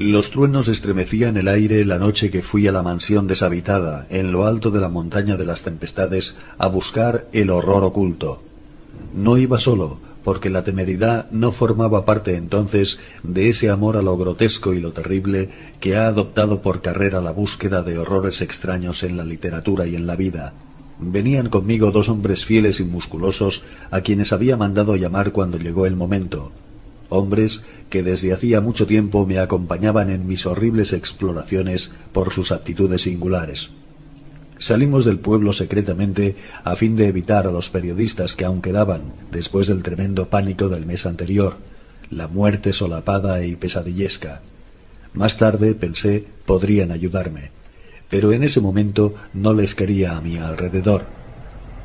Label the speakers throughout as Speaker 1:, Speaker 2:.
Speaker 1: Los truenos estremecían el aire la noche que fui a la mansión deshabitada, en lo alto de la montaña de las tempestades, a buscar el horror oculto. No iba solo, porque la temeridad no formaba parte entonces de ese amor a lo grotesco y lo terrible que ha adoptado por carrera la búsqueda de horrores extraños en la literatura y en la vida. Venían conmigo dos hombres fieles y musculosos a quienes había mandado llamar cuando llegó el momento. Hombres que desde hacía mucho tiempo me acompañaban en mis horribles exploraciones por sus aptitudes singulares. Salimos del pueblo secretamente a fin de evitar a los periodistas que aún quedaban después del tremendo pánico del mes anterior, la muerte solapada y pesadillesca. Más tarde, pensé, podrían ayudarme, pero en ese momento no les quería a mi alrededor.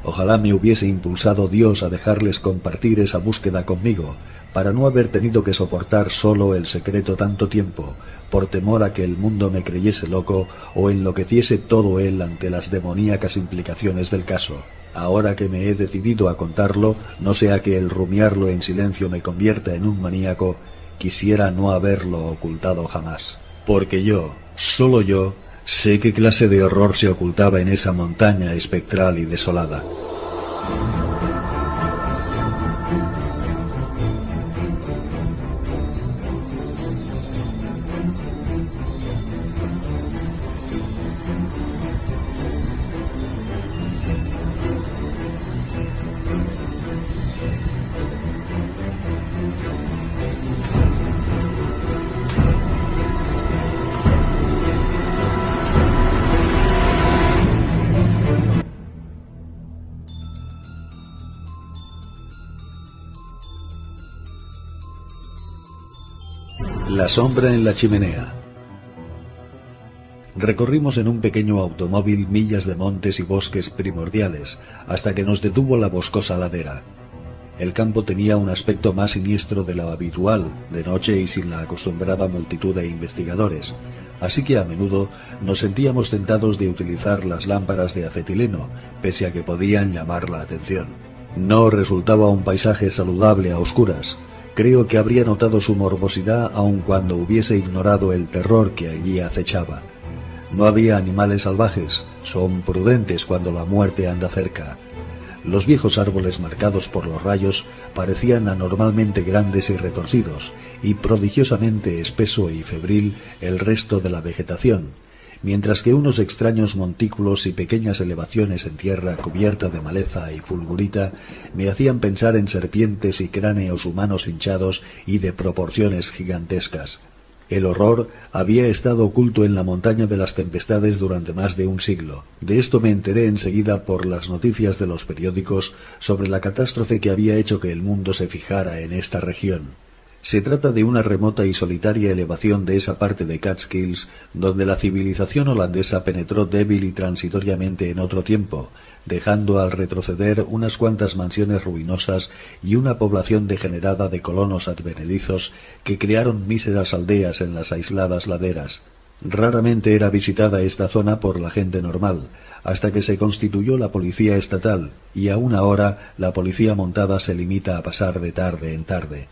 Speaker 1: Ojalá me hubiese impulsado Dios a dejarles compartir esa búsqueda conmigo, para no haber tenido que soportar solo el secreto tanto tiempo, por temor a que el mundo me creyese loco o enloqueciese todo él ante las demoníacas implicaciones del caso. Ahora que me he decidido a contarlo, no sea que el rumiarlo en silencio me convierta en un maníaco, quisiera no haberlo ocultado jamás. Porque yo, solo yo, sé qué clase de horror se ocultaba en esa montaña espectral y desolada. La sombra en la chimenea. Recorrimos en un pequeño automóvil millas de montes y bosques primordiales, hasta que nos detuvo la boscosa ladera. El campo tenía un aspecto más siniestro de lo habitual, de noche y sin la acostumbrada multitud de investigadores, así que a menudo nos sentíamos tentados de utilizar las lámparas de acetileno, pese a que podían llamar la atención. No resultaba un paisaje saludable a oscuras. Creo que habría notado su morbosidad aun cuando hubiese ignorado el terror que allí acechaba. No había animales salvajes, son prudentes cuando la muerte anda cerca. Los viejos árboles marcados por los rayos parecían anormalmente grandes y retorcidos, y prodigiosamente espeso y febril el resto de la vegetación, mientras que unos extraños montículos y pequeñas elevaciones en tierra cubierta de maleza y fulgurita me hacían pensar en serpientes y cráneos humanos hinchados y de proporciones gigantescas. El horror había estado oculto en la montaña de las tempestades durante más de un siglo. De esto me enteré enseguida por las noticias de los periódicos sobre la catástrofe que había hecho que el mundo se fijara en esta región. Se trata de una remota y solitaria elevación de esa parte de Catskills donde la civilización holandesa penetró débil y transitoriamente en otro tiempo, dejando al retroceder unas cuantas mansiones ruinosas y una población degenerada de colonos advenedizos que crearon míseras aldeas en las aisladas laderas. Raramente era visitada esta zona por la gente normal, hasta que se constituyó la policía estatal, y aún ahora la policía montada se limita a pasar de tarde en tarde.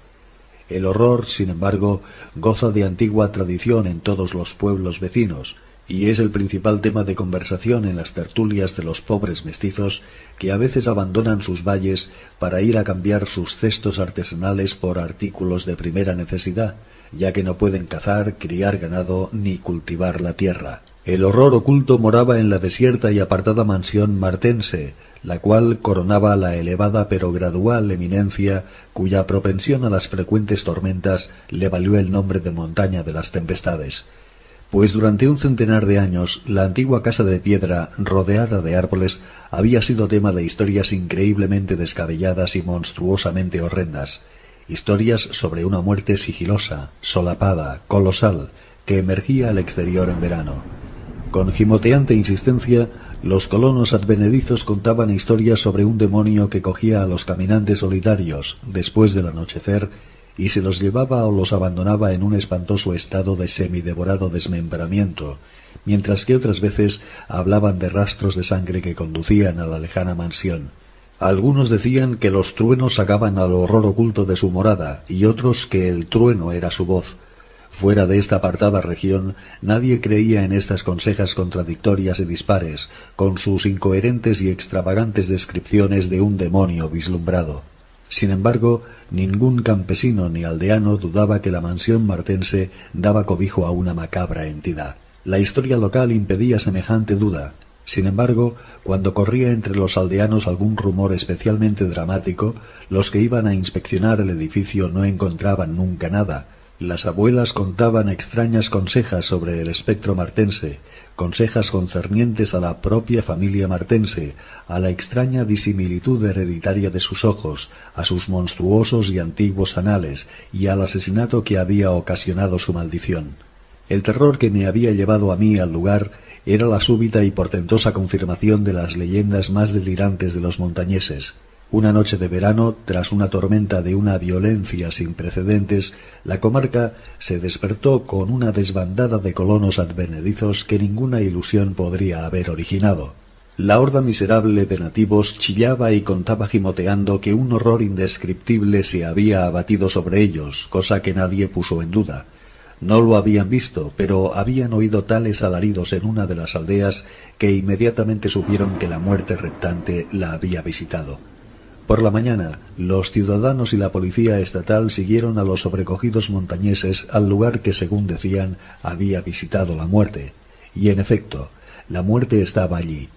Speaker 1: El horror, sin embargo, goza de antigua tradición en todos los pueblos vecinos, y es el principal tema de conversación en las tertulias de los pobres mestizos que a veces abandonan sus valles para ir a cambiar sus cestos artesanales por artículos de primera necesidad, ya que no pueden cazar, criar ganado ni cultivar la tierra. El horror oculto moraba en la desierta y apartada mansión martense, la cual coronaba la elevada pero gradual eminencia cuya propensión a las frecuentes tormentas le valió el nombre de montaña de las tempestades. Pues durante un centenar de años la antigua casa de piedra rodeada de árboles había sido tema de historias increíblemente descabelladas y monstruosamente horrendas, historias sobre una muerte sigilosa, solapada, colosal, que emergía al exterior en verano. Con gimoteante insistencia, los colonos advenedizos contaban historias sobre un demonio que cogía a los caminantes solitarios después del anochecer y se los llevaba o los abandonaba en un espantoso estado de semidevorado desmembramiento, mientras que otras veces hablaban de rastros de sangre que conducían a la lejana mansión. Algunos decían que los truenos sacaban al horror oculto de su morada y otros que el trueno era su voz. Fuera de esta apartada región, nadie creía en estas consejas contradictorias y dispares, con sus incoherentes y extravagantes descripciones de un demonio vislumbrado. Sin embargo, ningún campesino ni aldeano dudaba que la mansión martense daba cobijo a una macabra entidad. La historia local impedía semejante duda. Sin embargo, cuando corría entre los aldeanos algún rumor especialmente dramático, los que iban a inspeccionar el edificio no encontraban nunca nada. Las abuelas contaban extrañas consejas sobre el espectro martense, consejas concernientes a la propia familia martense, a la extraña disimilitud hereditaria de sus ojos, a sus monstruosos y antiguos anales, y al asesinato que había ocasionado su maldición. El terror que me había llevado a mí al lugar era la súbita y portentosa confirmación de las leyendas más delirantes de los montañeses. Una noche de verano, tras una tormenta de una violencia sin precedentes, la comarca se despertó con una desbandada de colonos advenedizos que ninguna ilusión podría haber originado. La horda miserable de nativos chillaba y contaba gimoteando que un horror indescriptible se había abatido sobre ellos, cosa que nadie puso en duda. No lo habían visto, pero habían oído tales alaridos en una de las aldeas que inmediatamente supieron que la muerte reptante la había visitado. Por la mañana, los ciudadanos y la policía estatal siguieron a los sobrecogidos montañeses al lugar que, según decían, había visitado la muerte. Y en efecto, la muerte estaba allí.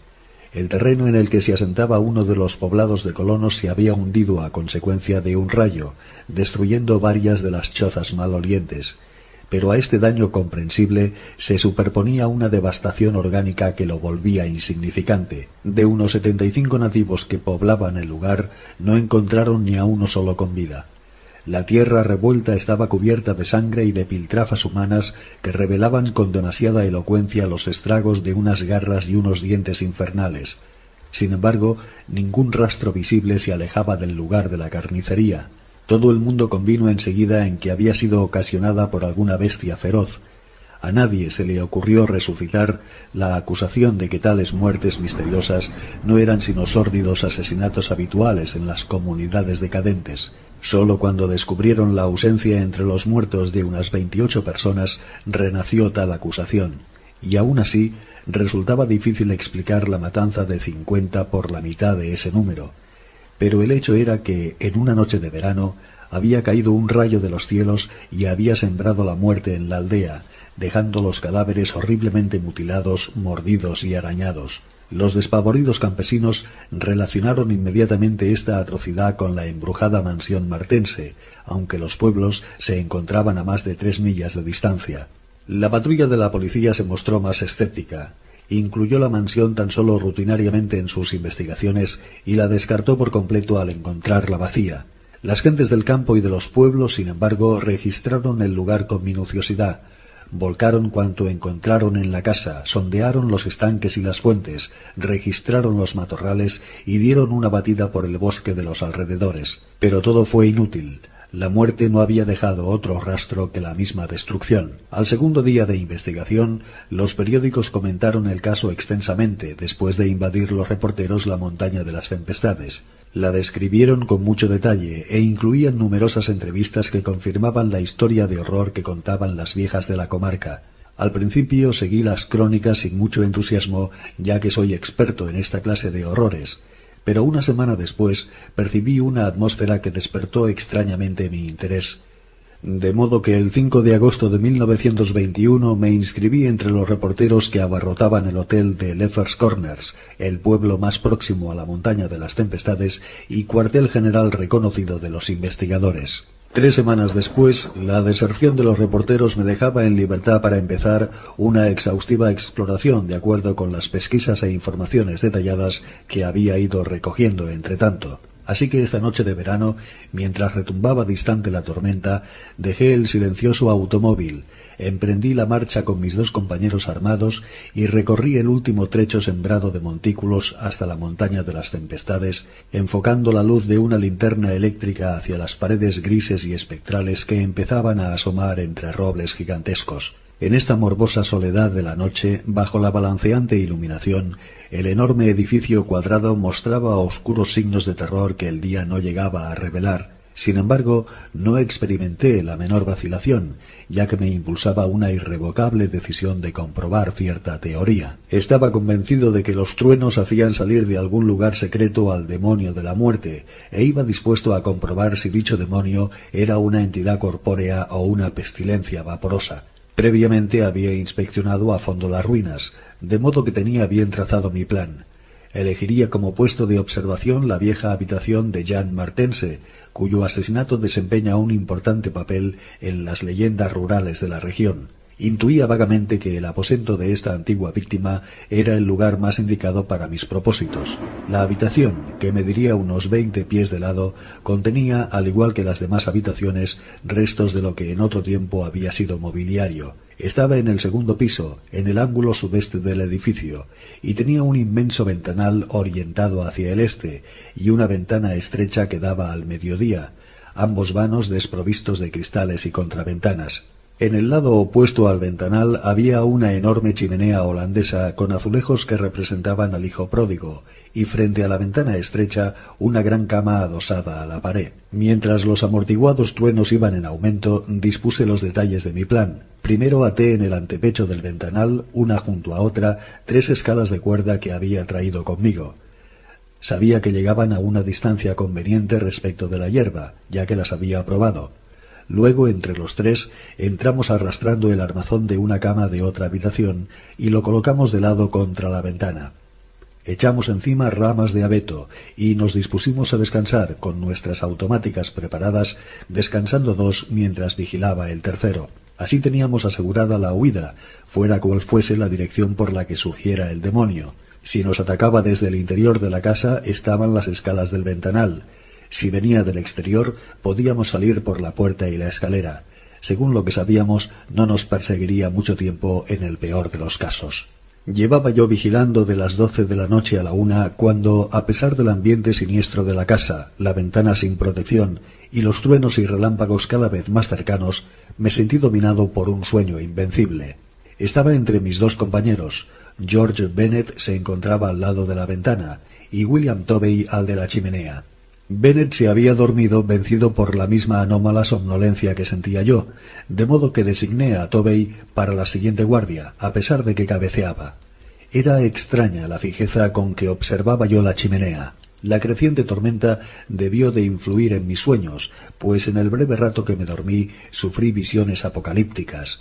Speaker 1: El terreno en el que se asentaba uno de los poblados de colonos se había hundido a consecuencia de un rayo, destruyendo varias de las chozas malolientes. Pero a este daño comprensible se superponía una devastación orgánica que lo volvía insignificante. De unos 75 nativos que poblaban el lugar, no encontraron ni a uno solo con vida. La tierra revuelta estaba cubierta de sangre y de piltrafas humanas que revelaban con demasiada elocuencia los estragos de unas garras y unos dientes infernales. Sin embargo, ningún rastro visible se alejaba del lugar de la carnicería. Todo el mundo convino enseguida en que había sido ocasionada por alguna bestia feroz. A nadie se le ocurrió resucitar la acusación de que tales muertes misteriosas no eran sino sórdidos asesinatos habituales en las comunidades decadentes. Sólo cuando descubrieron la ausencia entre los muertos de unas 28 personas renació tal acusación, y aún así resultaba difícil explicar la matanza de 50 por la mitad de ese número. Pero el hecho era que, en una noche de verano, había caído un rayo de los cielos y había sembrado la muerte en la aldea, dejando los cadáveres horriblemente mutilados, mordidos y arañados. Los despavoridos campesinos relacionaron inmediatamente esta atrocidad con la embrujada mansión martense, aunque los pueblos se encontraban a más de 3 millas de distancia. La patrulla de la policía se mostró más escéptica. Incluyó la mansión tan solo rutinariamente en sus investigaciones y la descartó por completo al encontrarla vacía. Las gentes del campo y de los pueblos, sin embargo, registraron el lugar con minuciosidad. Volcaron cuanto encontraron en la casa, sondearon los estanques y las fuentes, registraron los matorrales y dieron una batida por el bosque de los alrededores. Pero todo fue inútil. La muerte no había dejado otro rastro que la misma destrucción. Al segundo día de investigación, los periódicos comentaron el caso extensamente, después de invadir los reporteros la montaña de las tempestades. La describieron con mucho detalle e incluían numerosas entrevistas que confirmaban la historia de horror que contaban las viejas de la comarca. Al principio seguí las crónicas sin mucho entusiasmo, ya que soy experto en esta clase de horrores. Pero una semana después percibí una atmósfera que despertó extrañamente mi interés. De modo que el 5 de agosto de 1921 me inscribí entre los reporteros que abarrotaban el hotel de Leffers Corners, el pueblo más próximo a la montaña de las tempestades y cuartel general reconocido de los investigadores. 3 semanas después, la deserción de los reporteros me dejaba en libertad para empezar una exhaustiva exploración de acuerdo con las pesquisas e informaciones detalladas que había ido recogiendo entretanto. Así que esta noche de verano, mientras retumbaba distante la tormenta, dejé el silencioso automóvil, emprendí la marcha con mis 2 compañeros armados y recorrí el último trecho sembrado de montículos hasta la montaña de las tempestades, enfocando la luz de una linterna eléctrica hacia las paredes grises y espectrales que empezaban a asomar entre robles gigantescos. En esta morbosa soledad de la noche, bajo la balanceante iluminación, el enorme edificio cuadrado mostraba oscuros signos de terror que el día no llegaba a revelar. Sin embargo, no experimenté la menor vacilación, ya que me impulsaba una irrevocable decisión de comprobar cierta teoría. Estaba convencido de que los truenos hacían salir de algún lugar secreto al demonio de la muerte, e iba dispuesto a comprobar si dicho demonio era una entidad corpórea o una pestilencia vaporosa. Previamente había inspeccionado a fondo las ruinas, de modo que tenía bien trazado mi plan. Elegiría como puesto de observación la vieja habitación de Jan Martense, cuyo asesinato desempeña un importante papel en las leyendas rurales de la región. Intuía vagamente que el aposento de esta antigua víctima era el lugar más indicado para mis propósitos. La habitación, que mediría unos 20 pies de lado, contenía, al igual que las demás habitaciones, restos de lo que en otro tiempo había sido mobiliario. Estaba en el segundo piso, en el ángulo sudeste del edificio, y tenía un inmenso ventanal orientado hacia el este, y una ventana estrecha que daba al mediodía, ambos vanos desprovistos de cristales y contraventanas. En el lado opuesto al ventanal había una enorme chimenea holandesa con azulejos que representaban al hijo pródigo, y frente a la ventana estrecha una gran cama adosada a la pared. Mientras los amortiguados truenos iban en aumento, dispuse los detalles de mi plan. Primero até en el antepecho del ventanal, una junto a otra, 3 escalas de cuerda que había traído conmigo. Sabía que llegaban a una distancia conveniente respecto de la hierba, ya que las había probado. Luego, entre los 3, entramos arrastrando el armazón de una cama de otra habitación y lo colocamos de lado contra la ventana. Echamos encima ramas de abeto y nos dispusimos a descansar con nuestras automáticas preparadas, descansando 2 mientras vigilaba el tercero. Así teníamos asegurada la huida, fuera cual fuese la dirección por la que surgiera el demonio. Si nos atacaba desde el interior de la casa, estaban las escalas del ventanal. Si venía del exterior, podíamos salir por la puerta y la escalera. Según lo que sabíamos, no nos perseguiría mucho tiempo en el peor de los casos. Llevaba yo vigilando de las 12 de la noche a la 1 cuando, a pesar del ambiente siniestro de la casa, la ventana sin protección y los truenos y relámpagos cada vez más cercanos, me sentí dominado por un sueño invencible. Estaba entre mis 2 compañeros. George Bennet se encontraba al lado de la ventana y William Tovey al de la chimenea. Bennet se había dormido vencido por la misma anómala somnolencia que sentía yo, de modo que designé a Tovey para la siguiente guardia, a pesar de que cabeceaba. Era extraña la fijeza con que observaba yo la chimenea. La creciente tormenta debió de influir en mis sueños, pues en el breve rato que me dormí sufrí visiones apocalípticas.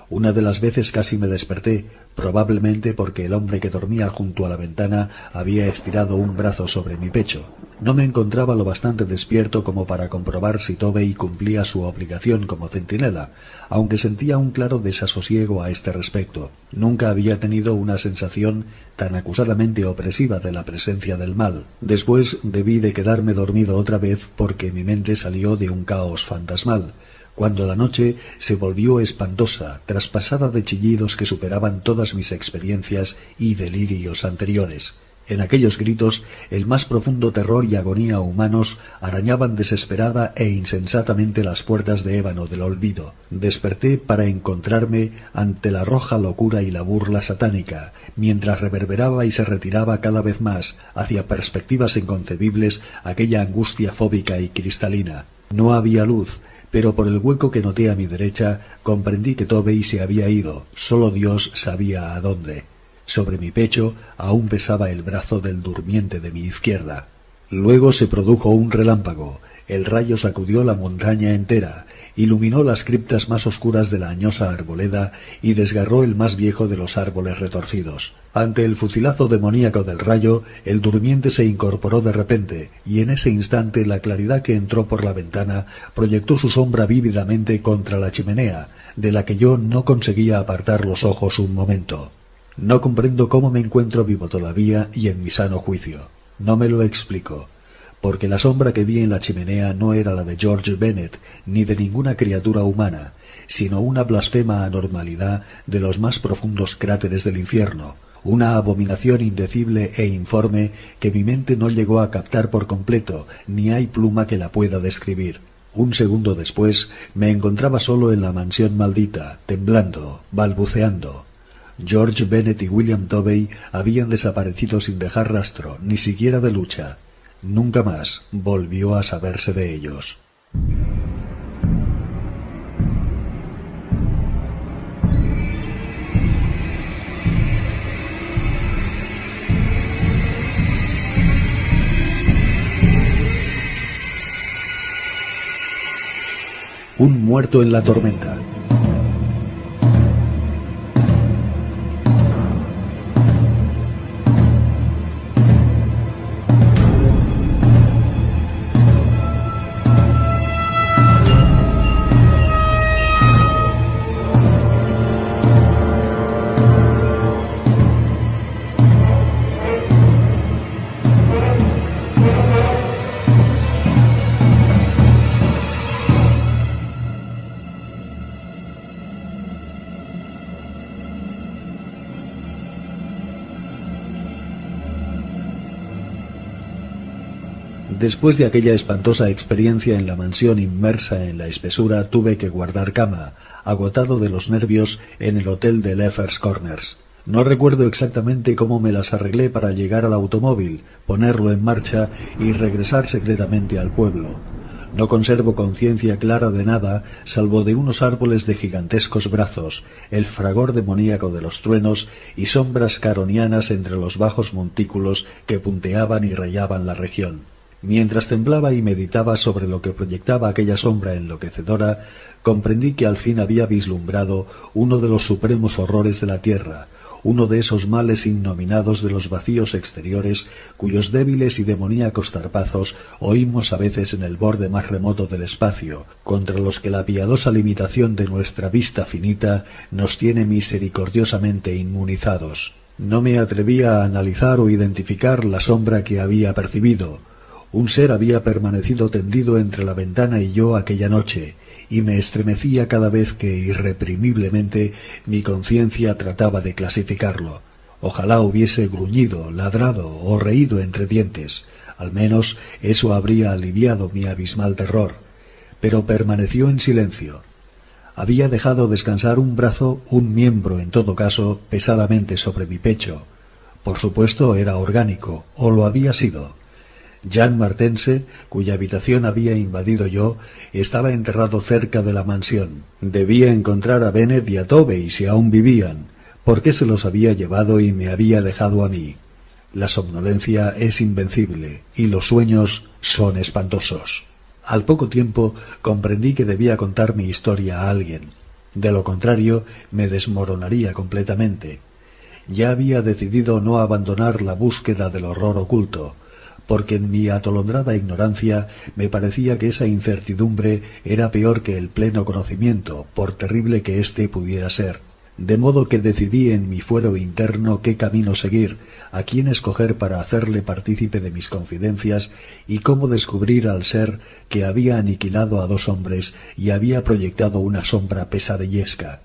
Speaker 1: Una de las veces casi me desperté, probablemente porque el hombre que dormía junto a la ventana había estirado un brazo sobre mi pecho. No me encontraba lo bastante despierto como para comprobar si Tovey cumplía su obligación como centinela, aunque sentía un claro desasosiego a este respecto. Nunca había tenido una sensación tan acusadamente opresiva de la presencia del mal. Después debí de quedarme dormido otra vez porque mi mente salió de un caos fantasmal, cuando la noche se volvió espantosa, traspasada de chillidos que superaban todas mis experiencias y delirios anteriores. En aquellos gritos, el más profundo terror y agonía humanos arañaban desesperada e insensatamente las puertas de ébano del olvido. Desperté para encontrarme ante la roja locura y la burla satánica, mientras reverberaba y se retiraba cada vez más hacia perspectivas inconcebibles aquella angustia fóbica y cristalina. No había luz, pero por el hueco que noté a mi derecha comprendí que Tovey se había ido. Solo Dios sabía a dónde. Sobre mi pecho aún pesaba el brazo del durmiente de mi izquierda. Luego se produjo un relámpago. El rayo sacudió la montaña entera, iluminó las criptas más oscuras de la añosa arboleda y desgarró el más viejo de los árboles retorcidos. Ante el fusilazo demoníaco del rayo, el durmiente se incorporó de repente, y en ese instante la claridad que entró por la ventana proyectó su sombra vívidamente contra la chimenea, de la que yo no conseguía apartar los ojos un momento. No comprendo cómo me encuentro vivo todavía y en mi sano juicio. No me lo explico, porque la sombra que vi en la chimenea no era la de George Bennet ni de ninguna criatura humana, sino una blasfema anormalidad de los más profundos cráteres del infierno, una abominación indecible e informe que mi mente no llegó a captar por completo, ni hay pluma que la pueda describir. Un segundo después me encontraba solo en la mansión maldita, temblando, balbuceando. George Bennet y William Tovey habían desaparecido sin dejar rastro, ni siquiera de lucha. Nunca más volvió a saberse de ellos. Un muerto en la tormenta. Después de aquella espantosa experiencia en la mansión inmersa en la espesura, tuve que guardar cama, agotado de los nervios, en el hotel de Leffers Corners. No recuerdo exactamente cómo me las arreglé para llegar al automóvil, ponerlo en marcha y regresar secretamente al pueblo. No conservo conciencia clara de nada, salvo de unos árboles de gigantescos brazos, el fragor demoníaco de los truenos y sombras caronianas entre los bajos montículos que punteaban y rayaban la región. Mientras temblaba y meditaba sobre lo que proyectaba aquella sombra enloquecedora, comprendí que al fin había vislumbrado uno de los supremos horrores de la tierra, uno de esos males innominados de los vacíos exteriores cuyos débiles y demoníacos zarpazos oímos a veces en el borde más remoto del espacio, contra los que la piadosa limitación de nuestra vista finita nos tiene misericordiosamente inmunizados. No me atrevía a analizar o identificar la sombra que había percibido. Un ser había permanecido tendido entre la ventana y yo aquella noche, y me estremecía cada vez que irreprimiblemente mi conciencia trataba de clasificarlo. Ojalá hubiese gruñido, ladrado o reído entre dientes. Al menos eso habría aliviado mi abismal terror. Pero permaneció en silencio. Había dejado descansar un brazo, un miembro en todo caso, pesadamente sobre mi pecho. Por supuesto era orgánico, o lo había sido. Jan Martense, cuya habitación había invadido yo, estaba enterrado cerca de la mansión. Debía encontrar a Bennett y a Tovey si aún vivían. ¿Por qué se los había llevado y me había dejado a mí? La somnolencia es invencible y los sueños son espantosos. Al poco tiempo comprendí que debía contar mi historia a alguien. De lo contrario, me desmoronaría completamente. Ya había decidido no abandonar la búsqueda del horror oculto, porque en mi atolondrada ignorancia me parecía que esa incertidumbre era peor que el pleno conocimiento, por terrible que éste pudiera ser. De modo que decidí en mi fuero interno qué camino seguir, a quién escoger para hacerle partícipe de mis confidencias y cómo descubrir al ser que había aniquilado a 2 hombres y había proyectado una sombra pesadillesca.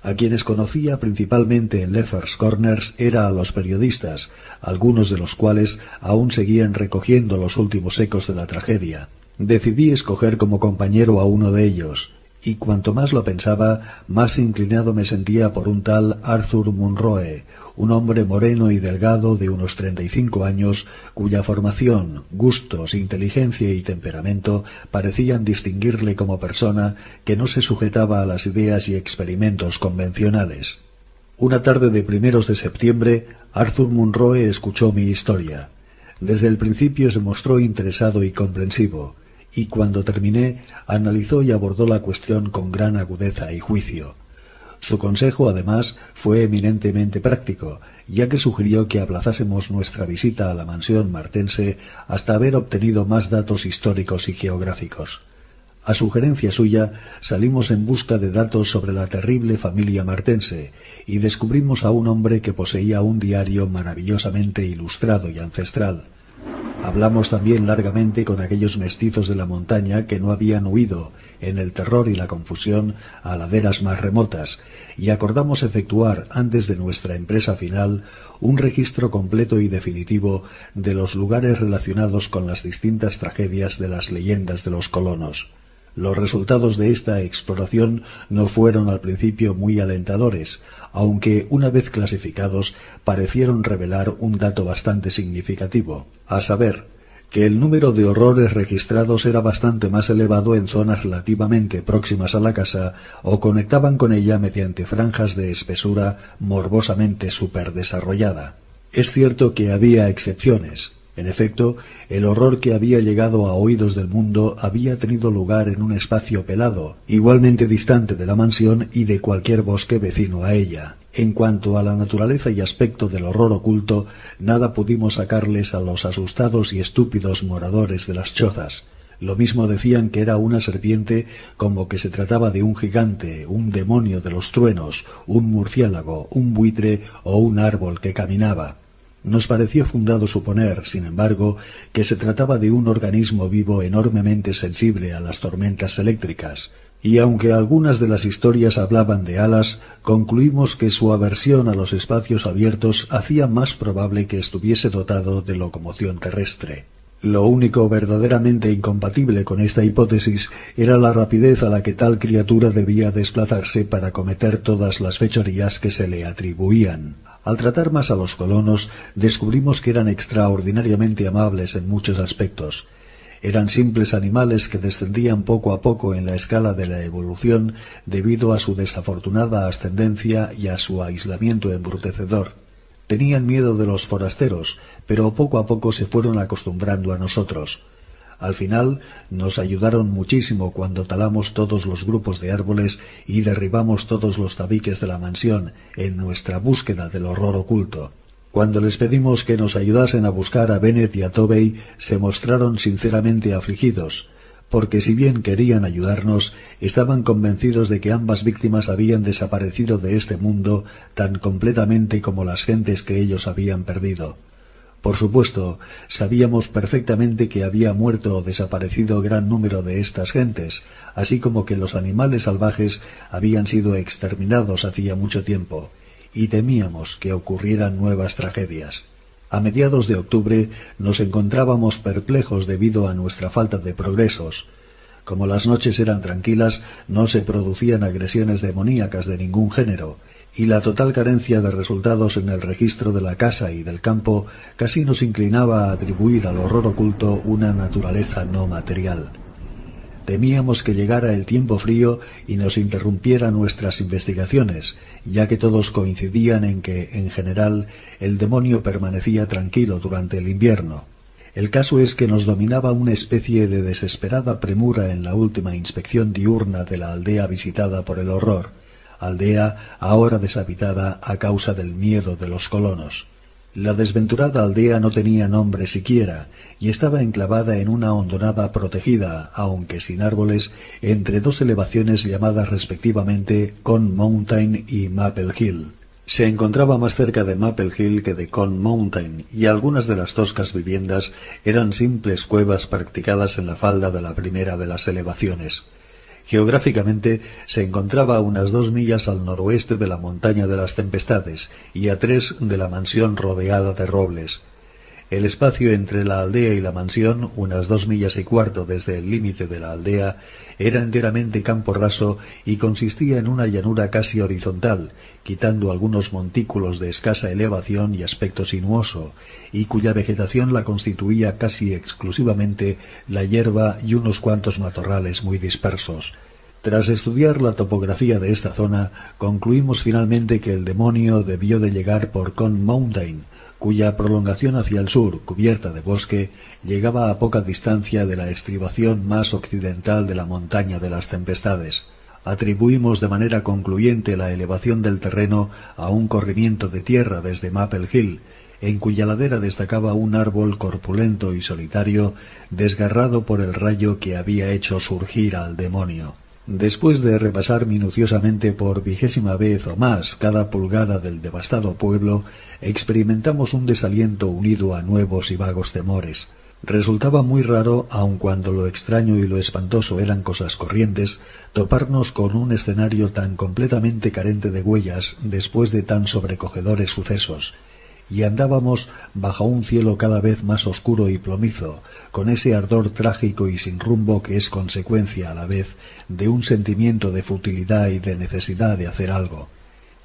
Speaker 1: A quienes conocía principalmente en Leffers Corners era a los periodistas, algunos de los cuales aún seguían recogiendo los últimos ecos de la tragedia. Decidí escoger como compañero a uno de ellos, y cuanto más lo pensaba, más inclinado me sentía por un tal Arthur Munroe, un hombre moreno y delgado de unos 35 años, cuya formación, gustos, inteligencia y temperamento parecían distinguirle como persona que no se sujetaba a las ideas y experimentos convencionales. Una tarde de primeros de septiembre, Arthur Munroe escuchó mi historia. Desde el principio se mostró interesado y comprensivo, y cuando terminé, analizó y abordó la cuestión con gran agudeza y juicio. Su consejo, además, fue eminentemente práctico, ya que sugirió que aplazásemos nuestra visita a la mansión martense hasta haber obtenido más datos históricos y geográficos. A sugerencia suya, salimos en busca de datos sobre la terrible familia martense y descubrimos a un hombre que poseía un diario maravillosamente ilustrado y ancestral. Hablamos también largamente con aquellos mestizos de la montaña que no habían huido, en el terror y la confusión, a laderas más remotas, y acordamos efectuar, antes de nuestra empresa final, un registro completo y definitivo de los lugares relacionados con las distintas tragedias de las leyendas de los colonos. Los resultados de esta exploración no fueron al principio muy alentadores, aunque una vez clasificados parecieron revelar un dato bastante significativo, a saber, que el número de horrores registrados era bastante más elevado en zonas relativamente próximas a la casa o conectaban con ella mediante franjas de espesura morbosamente superdesarrollada. Es cierto que había excepciones. En efecto, el horror que había llegado a oídos del mundo había tenido lugar en un espacio pelado, igualmente distante de la mansión y de cualquier bosque vecino a ella. En cuanto a la naturaleza y aspecto del horror oculto, nada pudimos sacarles a los asustados y estúpidos moradores de las chozas. Lo mismo decían que era una serpiente como que se trataba de un gigante, un demonio de los truenos, un murciélago, un buitre o un árbol que caminaba. Nos pareció fundado suponer, sin embargo, que se trataba de un organismo vivo enormemente sensible a las tormentas eléctricas, y aunque algunas de las historias hablaban de alas, concluimos que su aversión a los espacios abiertos hacía más probable que estuviese dotado de locomoción terrestre. Lo único verdaderamente incompatible con esta hipótesis era la rapidez a la que tal criatura debía desplazarse para cometer todas las fechorías que se le atribuían. Al tratar más a los colonos, descubrimos que eran extraordinariamente amables en muchos aspectos. Eran simples animales que descendían poco a poco en la escala de la evolución debido a su desafortunada ascendencia y a su aislamiento embrutecedor. Tenían miedo de los forasteros, pero poco a poco se fueron acostumbrando a nosotros. Al final nos ayudaron muchísimo cuando talamos todos los grupos de árboles y derribamos todos los tabiques de la mansión en nuestra búsqueda del horror oculto. Cuando les pedimos que nos ayudasen a buscar a Bennett y a Tobey, se mostraron sinceramente afligidos, porque si bien querían ayudarnos, estaban convencidos de que ambas víctimas habían desaparecido de este mundo tan completamente como las gentes que ellos habían perdido. Por supuesto, sabíamos perfectamente que había muerto o desaparecido gran número de estas gentes, así como que los animales salvajes habían sido exterminados hacía mucho tiempo, y temíamos que ocurrieran nuevas tragedias. A mediados de octubre nos encontrábamos perplejos debido a nuestra falta de progresos. Como las noches eran tranquilas, no se producían agresiones demoníacas de ningún género, y la total carencia de resultados en el registro de la casa y del campo casi nos inclinaba a atribuir al horror oculto una naturaleza no material. Temíamos que llegara el tiempo frío y nos interrumpiera nuestras investigaciones, ya que todos coincidían en que, en general, el demonio permanecía tranquilo durante el invierno. El caso es que nos dominaba una especie de desesperada premura en la última inspección diurna de la aldea visitada por el horror, aldea ahora deshabitada a causa del miedo de los colonos. La desventurada aldea no tenía nombre siquiera, y estaba enclavada en una hondonada protegida, aunque sin árboles, entre dos elevaciones llamadas respectivamente Con Mountain y Maple Hill. Se encontraba más cerca de Maple Hill que de Con Mountain, y algunas de las toscas viviendas eran simples cuevas practicadas en la falda de la primera de las elevaciones. Geográficamente se encontraba a unas 2 millas al noroeste de la montaña de las tempestades y a 3 de la mansión rodeada de robles. El espacio entre la aldea y la mansión, unas 2 millas y cuarto desde el límite de la aldea, era enteramente campo raso y consistía en una llanura casi horizontal, quitando algunos montículos de escasa elevación y aspecto sinuoso, y cuya vegetación la constituía casi exclusivamente la hierba y unos cuantos matorrales muy dispersos. Tras estudiar la topografía de esta zona, concluimos finalmente que el demonio debió de llegar por Con Mountain, cuya prolongación hacia el sur, cubierta de bosque, llegaba a poca distancia de la estribación más occidental de la montaña de las tempestades. Atribuimos de manera concluyente la elevación del terreno a un corrimiento de tierra desde Maple Hill, en cuya ladera destacaba un árbol corpulento y solitario, desgarrado por el rayo que había hecho surgir al demonio. Después de repasar minuciosamente por 20ª vez o más cada pulgada del devastado pueblo, experimentamos un desaliento unido a nuevos y vagos temores. Resultaba muy raro, aun cuando lo extraño y lo espantoso eran cosas corrientes, toparnos con un escenario tan completamente carente de huellas después de tan sobrecogedores sucesos. Y andábamos bajo un cielo cada vez más oscuro y plomizo, con ese ardor trágico y sin rumbo que es consecuencia a la vez de un sentimiento de futilidad y de necesidad de hacer algo.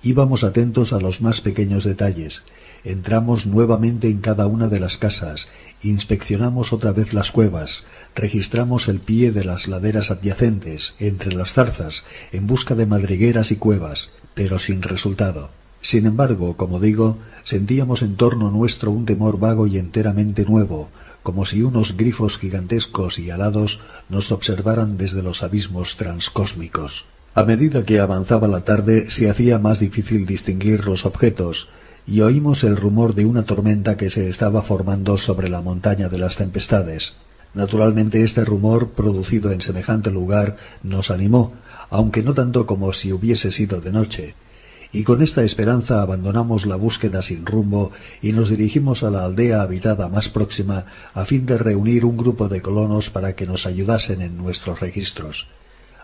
Speaker 1: Íbamos atentos a los más pequeños detalles, entramos nuevamente en cada una de las casas, inspeccionamos otra vez las cuevas, registramos el pie de las laderas adyacentes, entre las zarzas, en busca de madrigueras y cuevas, pero sin resultado. Sin embargo, como digo, sentíamos en torno nuestro un temor vago y enteramente nuevo, como si unos grifos gigantescos y alados nos observaran desde los abismos transcósmicos. A medida que avanzaba la tarde se hacía más difícil distinguir los objetos, y oímos el rumor de una tormenta que se estaba formando sobre la montaña de las tempestades. Naturalmente este rumor, producido en semejante lugar, nos animó, aunque no tanto como si hubiese sido de noche, y con esta esperanza abandonamos la búsqueda sin rumbo y nos dirigimos a la aldea habitada más próxima a fin de reunir un grupo de colonos para que nos ayudasen en nuestros registros.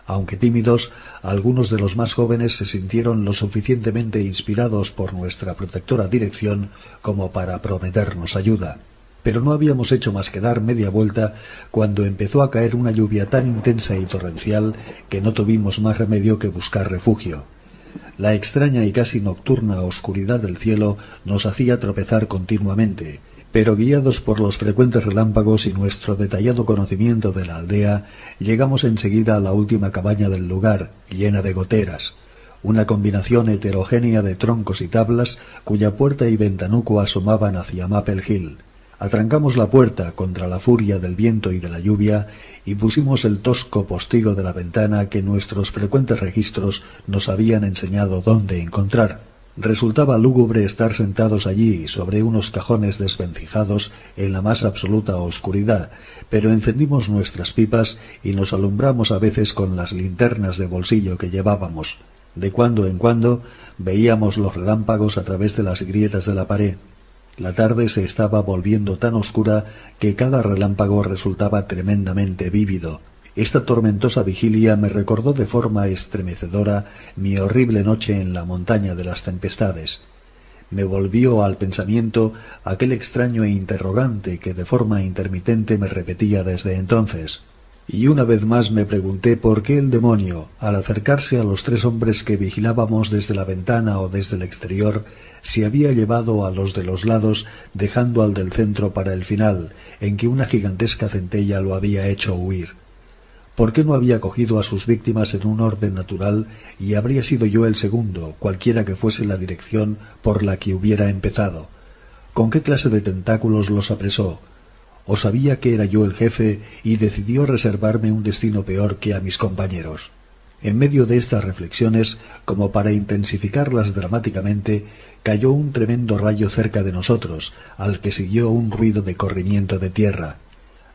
Speaker 1: Aunque tímidos, algunos de los más jóvenes se sintieron lo suficientemente inspirados por nuestra protectora dirección como para prometernos ayuda. Pero no habíamos hecho más que dar media vuelta cuando empezó a caer una lluvia tan intensa y torrencial que no tuvimos más remedio que buscar refugio. La extraña y casi nocturna oscuridad del cielo nos hacía tropezar continuamente, pero guiados por los frecuentes relámpagos y nuestro detallado conocimiento de la aldea, llegamos enseguida a la última cabaña del lugar, llena de goteras, una combinación heterogénea de troncos y tablas cuya puerta y ventanuco asomaban hacia Maple Hill. Atrancamos la puerta contra la furia del viento y de la lluvia y pusimos el tosco postigo de la ventana que nuestros frecuentes registros nos habían enseñado dónde encontrar. Resultaba lúgubre estar sentados allí sobre unos cajones desvencijados en la más absoluta oscuridad, pero encendimos nuestras pipas y nos alumbramos a veces con las linternas de bolsillo que llevábamos. De cuando en cuando veíamos los relámpagos a través de las grietas de la pared. La tarde se estaba volviendo tan oscura que cada relámpago resultaba tremendamente vívido. Esta tormentosa vigilia me recordó de forma estremecedora mi horrible noche en la montaña de las tempestades. Me volvió al pensamiento aquel extraño e interrogante que de forma intermitente me repetía desde entonces. Y una vez más me pregunté por qué el demonio, al acercarse a los tres hombres que vigilábamos desde la ventana o desde el exterior, se había llevado a los de los lados, dejando al del centro para el final, en que una gigantesca centella lo había hecho huir. ¿Por qué no había cogido a sus víctimas en un orden natural y habría sido yo el segundo, cualquiera que fuese la dirección por la que hubiera empezado? ¿Con qué clase de tentáculos los apresó? ¿O sabía que era yo el jefe y decidió reservarme un destino peor que a mis compañeros? En medio de estas reflexiones, como para intensificarlas dramáticamente, cayó un tremendo rayo cerca de nosotros, al que siguió un ruido de corrimiento de tierra.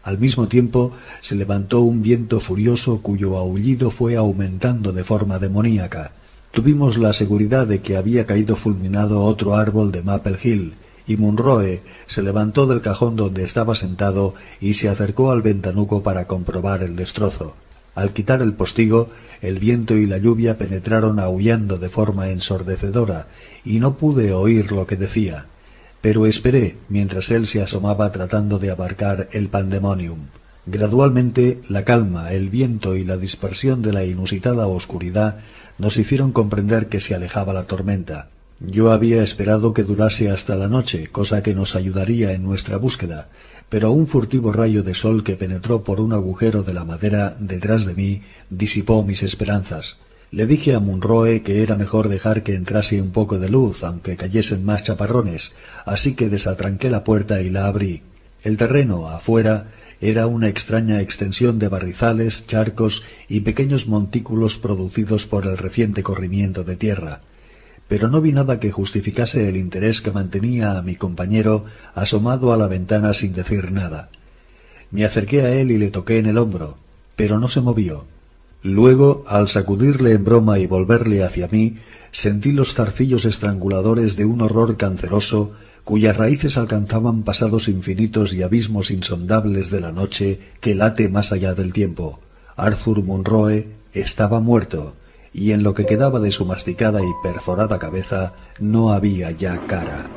Speaker 1: Al mismo tiempo se levantó un viento furioso cuyo aullido fue aumentando de forma demoníaca. Tuvimos la seguridad de que había caído fulminado otro árbol de Maple Hill, y Munroe se levantó del cajón donde estaba sentado y se acercó al ventanuco para comprobar el destrozo. Al quitar el postigo, el viento y la lluvia penetraron aullando de forma ensordecedora, y no pude oír lo que decía. Pero esperé mientras él se asomaba tratando de abarcar el pandemonium. Gradualmente la calma, el viento y la dispersión de la inusitada oscuridad nos hicieron comprender que se alejaba la tormenta. Yo había esperado que durase hasta la noche, cosa que nos ayudaría en nuestra búsqueda, pero un furtivo rayo de sol que penetró por un agujero de la madera detrás de mí disipó mis esperanzas. Le dije a Munroe que era mejor dejar que entrase un poco de luz, aunque cayesen más chaparrones, así que desatranqué la puerta y la abrí. El terreno, afuera, era una extraña extensión de barrizales, charcos y pequeños montículos producidos por el reciente corrimiento de tierra. Pero no vi nada que justificase el interés que mantenía a mi compañero asomado a la ventana sin decir nada. Me acerqué a él y le toqué en el hombro, pero no se movió. Luego, al sacudirle en broma y volverle hacia mí, sentí los zarcillos estranguladores de un horror canceroso cuyas raíces alcanzaban pasados infinitos y abismos insondables de la noche que late más allá del tiempo. Arthur Munroe estaba muerto, y en lo que quedaba de su masticada y perforada cabeza no había ya cara.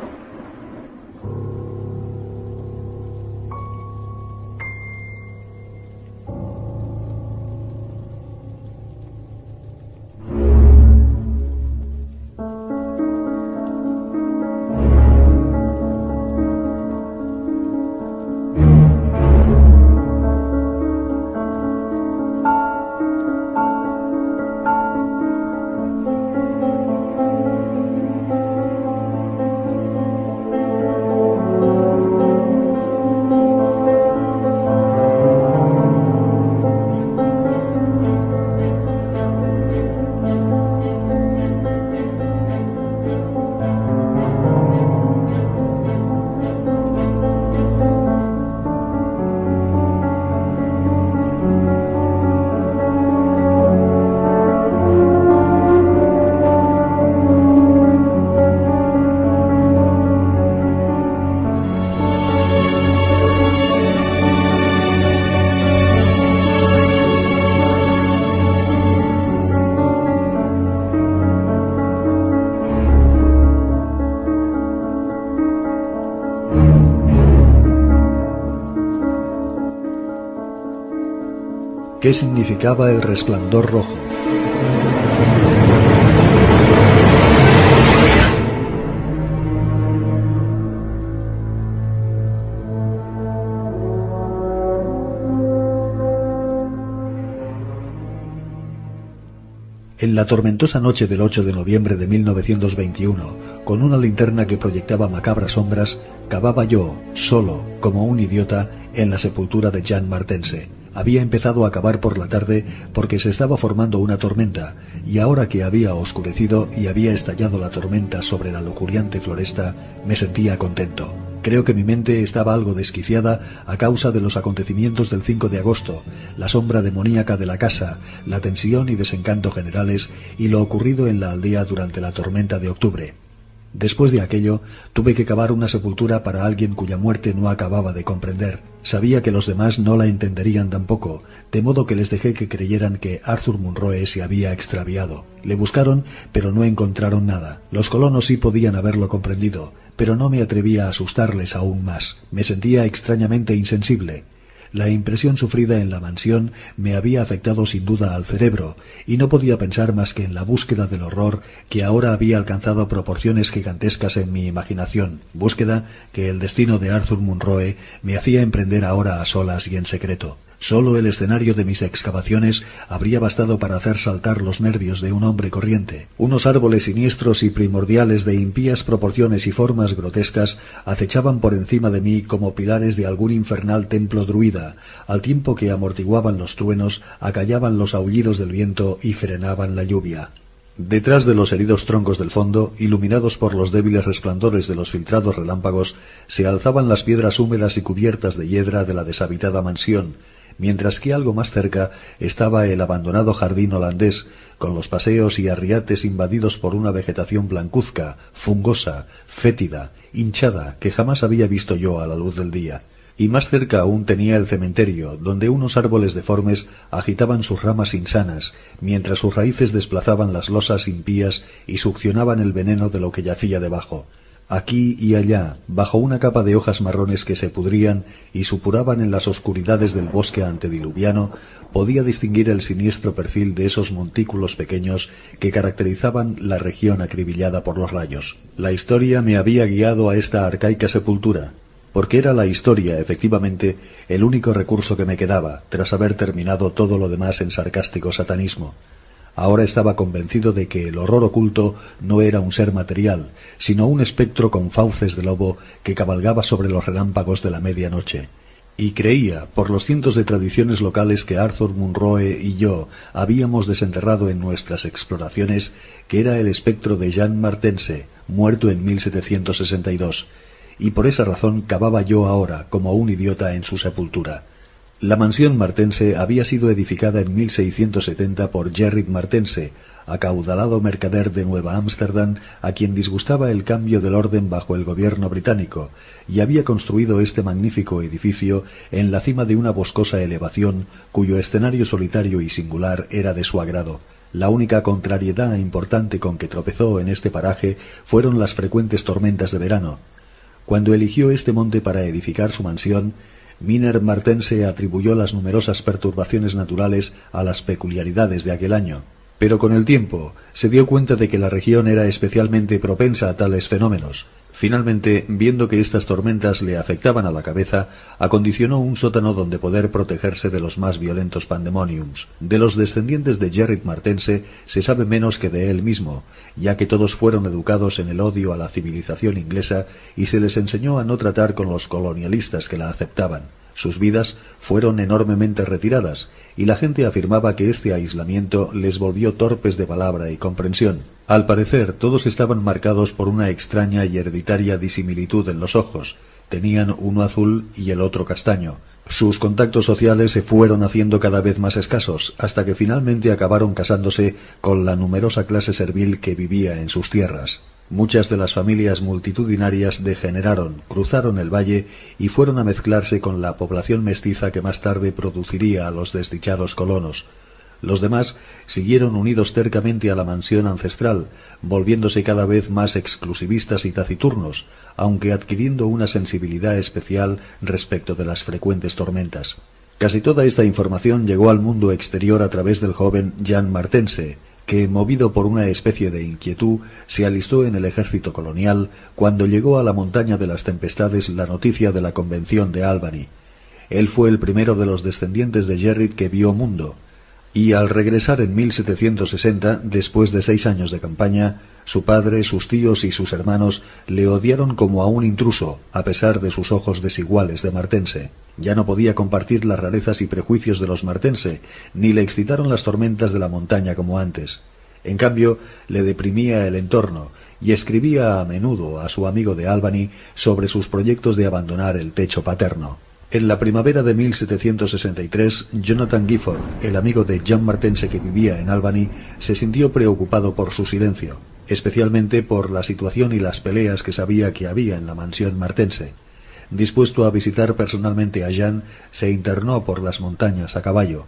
Speaker 1: ¿Qué significaba el resplandor rojo? En la tormentosa noche del 8 de noviembre de 1921, con una linterna que proyectaba macabras sombras, cavaba yo, solo, como un idiota, en la sepultura de Jean Martense. Había empezado a cavar por la tarde porque se estaba formando una tormenta, y ahora que había oscurecido y había estallado la tormenta sobre la lujuriante floresta, me sentía contento. Creo que mi mente estaba algo desquiciada a causa de los acontecimientos del 5 de agosto, la sombra demoníaca de la casa, la tensión y desencanto generales y lo ocurrido en la aldea durante la tormenta de octubre. Después de aquello, tuve que cavar una sepultura para alguien cuya muerte no acababa de comprender. Sabía que los demás no la entenderían tampoco, de modo que les dejé que creyeran que Arthur Munroe se había extraviado. Le buscaron, pero no encontraron nada. Los colonos sí podían haberlo comprendido, pero no me atrevía a asustarles aún más. Me sentía extrañamente insensible. La impresión sufrida en la mansión me había afectado sin duda al cerebro, y no podía pensar más que en la búsqueda del horror que ahora había alcanzado proporciones gigantescas en mi imaginación, búsqueda que el destino de Arthur Munroe me hacía emprender ahora a solas y en secreto. Solo el escenario de mis excavaciones habría bastado para hacer saltar los nervios de un hombre corriente. Unos árboles siniestros y primordiales de impías proporciones y formas grotescas acechaban por encima de mí como pilares de algún infernal templo druida, al tiempo que amortiguaban los truenos, acallaban los aullidos del viento y frenaban la lluvia. Detrás de los heridos troncos del fondo, iluminados por los débiles resplandores de los filtrados relámpagos, se alzaban las piedras húmedas y cubiertas de hiedra de la deshabitada mansión, mientras que algo más cerca estaba el abandonado jardín holandés, con los paseos y arriates invadidos por una vegetación blancuzca, fungosa, fétida, hinchada, que jamás había visto yo a la luz del día. Y más cerca aún tenía el cementerio, donde unos árboles deformes agitaban sus ramas insanas, mientras sus raíces desplazaban las losas impías y succionaban el veneno de lo que yacía debajo. Aquí y allá, bajo una capa de hojas marrones que se pudrían y supuraban en las oscuridades del bosque antediluviano, podía distinguir el siniestro perfil de esos montículos pequeños que caracterizaban la región acribillada por los rayos. La historia me había guiado a esta arcaica sepultura, porque era la historia, efectivamente, el único recurso que me quedaba, tras haber terminado todo lo demás en sarcástico satanismo. Ahora estaba convencido de que el horror oculto no era un ser material, sino un espectro con fauces de lobo que cabalgaba sobre los relámpagos de la medianoche. Y creía, por los cientos de tradiciones locales que Arthur Munroe y yo habíamos desenterrado en nuestras exploraciones, que era el espectro de Jean Martense, muerto en 1762, y por esa razón cavaba yo ahora, como un idiota, en su sepultura. La mansión Martense había sido edificada en 1670 por Gerrit Martense, acaudalado mercader de Nueva Ámsterdam, a quien disgustaba el cambio del orden bajo el gobierno británico, y había construido este magnífico edificio en la cima de una boscosa elevación, cuyo escenario solitario y singular era de su agrado. La única contrariedad importante con que tropezó en este paraje fueron las frecuentes tormentas de verano. Cuando eligió este monte para edificar su mansión, Miner Martense atribuyó las numerosas perturbaciones naturales a las peculiaridades de aquel año, pero con el tiempo se dio cuenta de que la región era especialmente propensa a tales fenómenos. Finalmente, viendo que estas tormentas le afectaban a la cabeza, acondicionó un sótano donde poder protegerse de los más violentos pandemoniums. De los descendientes de Gerrit Martense se sabe menos que de él mismo, ya que todos fueron educados en el odio a la civilización inglesa y se les enseñó a no tratar con los colonialistas que la aceptaban. Sus vidas fueron enormemente retiradas, y la gente afirmaba que este aislamiento les volvió torpes de palabra y comprensión. Al parecer, todos estaban marcados por una extraña y hereditaria disimilitud en los ojos. Tenían uno azul y el otro castaño. Sus contactos sociales se fueron haciendo cada vez más escasos, hasta que finalmente acabaron casándose con la numerosa clase servil que vivía en sus tierras. Muchas de las familias multitudinarias degeneraron, cruzaron el valle y fueron a mezclarse con la población mestiza que más tarde produciría a los desdichados colonos. Los demás siguieron unidos tercamente a la mansión ancestral, volviéndose cada vez más exclusivistas y taciturnos, aunque adquiriendo una sensibilidad especial respecto de las frecuentes tormentas. Casi toda esta información llegó al mundo exterior a través del joven Jean Martense, que, movido por una especie de inquietud, se alistó en el ejército colonial cuando llegó a la montaña de las tempestades la noticia de la Convención de Albany. Él fue el primero de los descendientes de Gerrit que vio mundo, y al regresar en 1760, después de 6 años de campaña, su padre, sus tíos y sus hermanos le odiaron como a un intruso, a pesar de sus ojos desiguales de martense. Ya no podía compartir las rarezas y prejuicios de los martense, ni le excitaron las tormentas de la montaña como antes. En cambio, le deprimía el entorno, y escribía a menudo a su amigo de Albany sobre sus proyectos de abandonar el techo paterno. En la primavera de 1763, Jonathan Gifford, el amigo de Jean Martense que vivía en Albany, se sintió preocupado por su silencio, especialmente por la situación y las peleas que sabía que había en la mansión martense. Dispuesto a visitar personalmente a Jean, se internó por las montañas a caballo.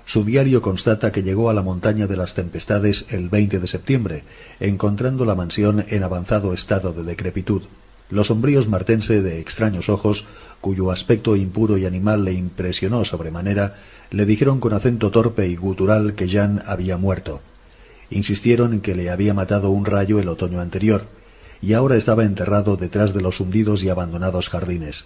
Speaker 1: Su diario constata que llegó a la montaña de las tempestades el 20 de septiembre, encontrando la mansión en avanzado estado de decrepitud. Los sombríos martense de extraños ojos, cuyo aspecto impuro y animal le impresionó sobremanera, le dijeron con acento torpe y gutural que Jean había muerto. Insistieron en que le había matado un rayo el otoño anterior, y ahora estaba enterrado detrás de los hundidos y abandonados jardines.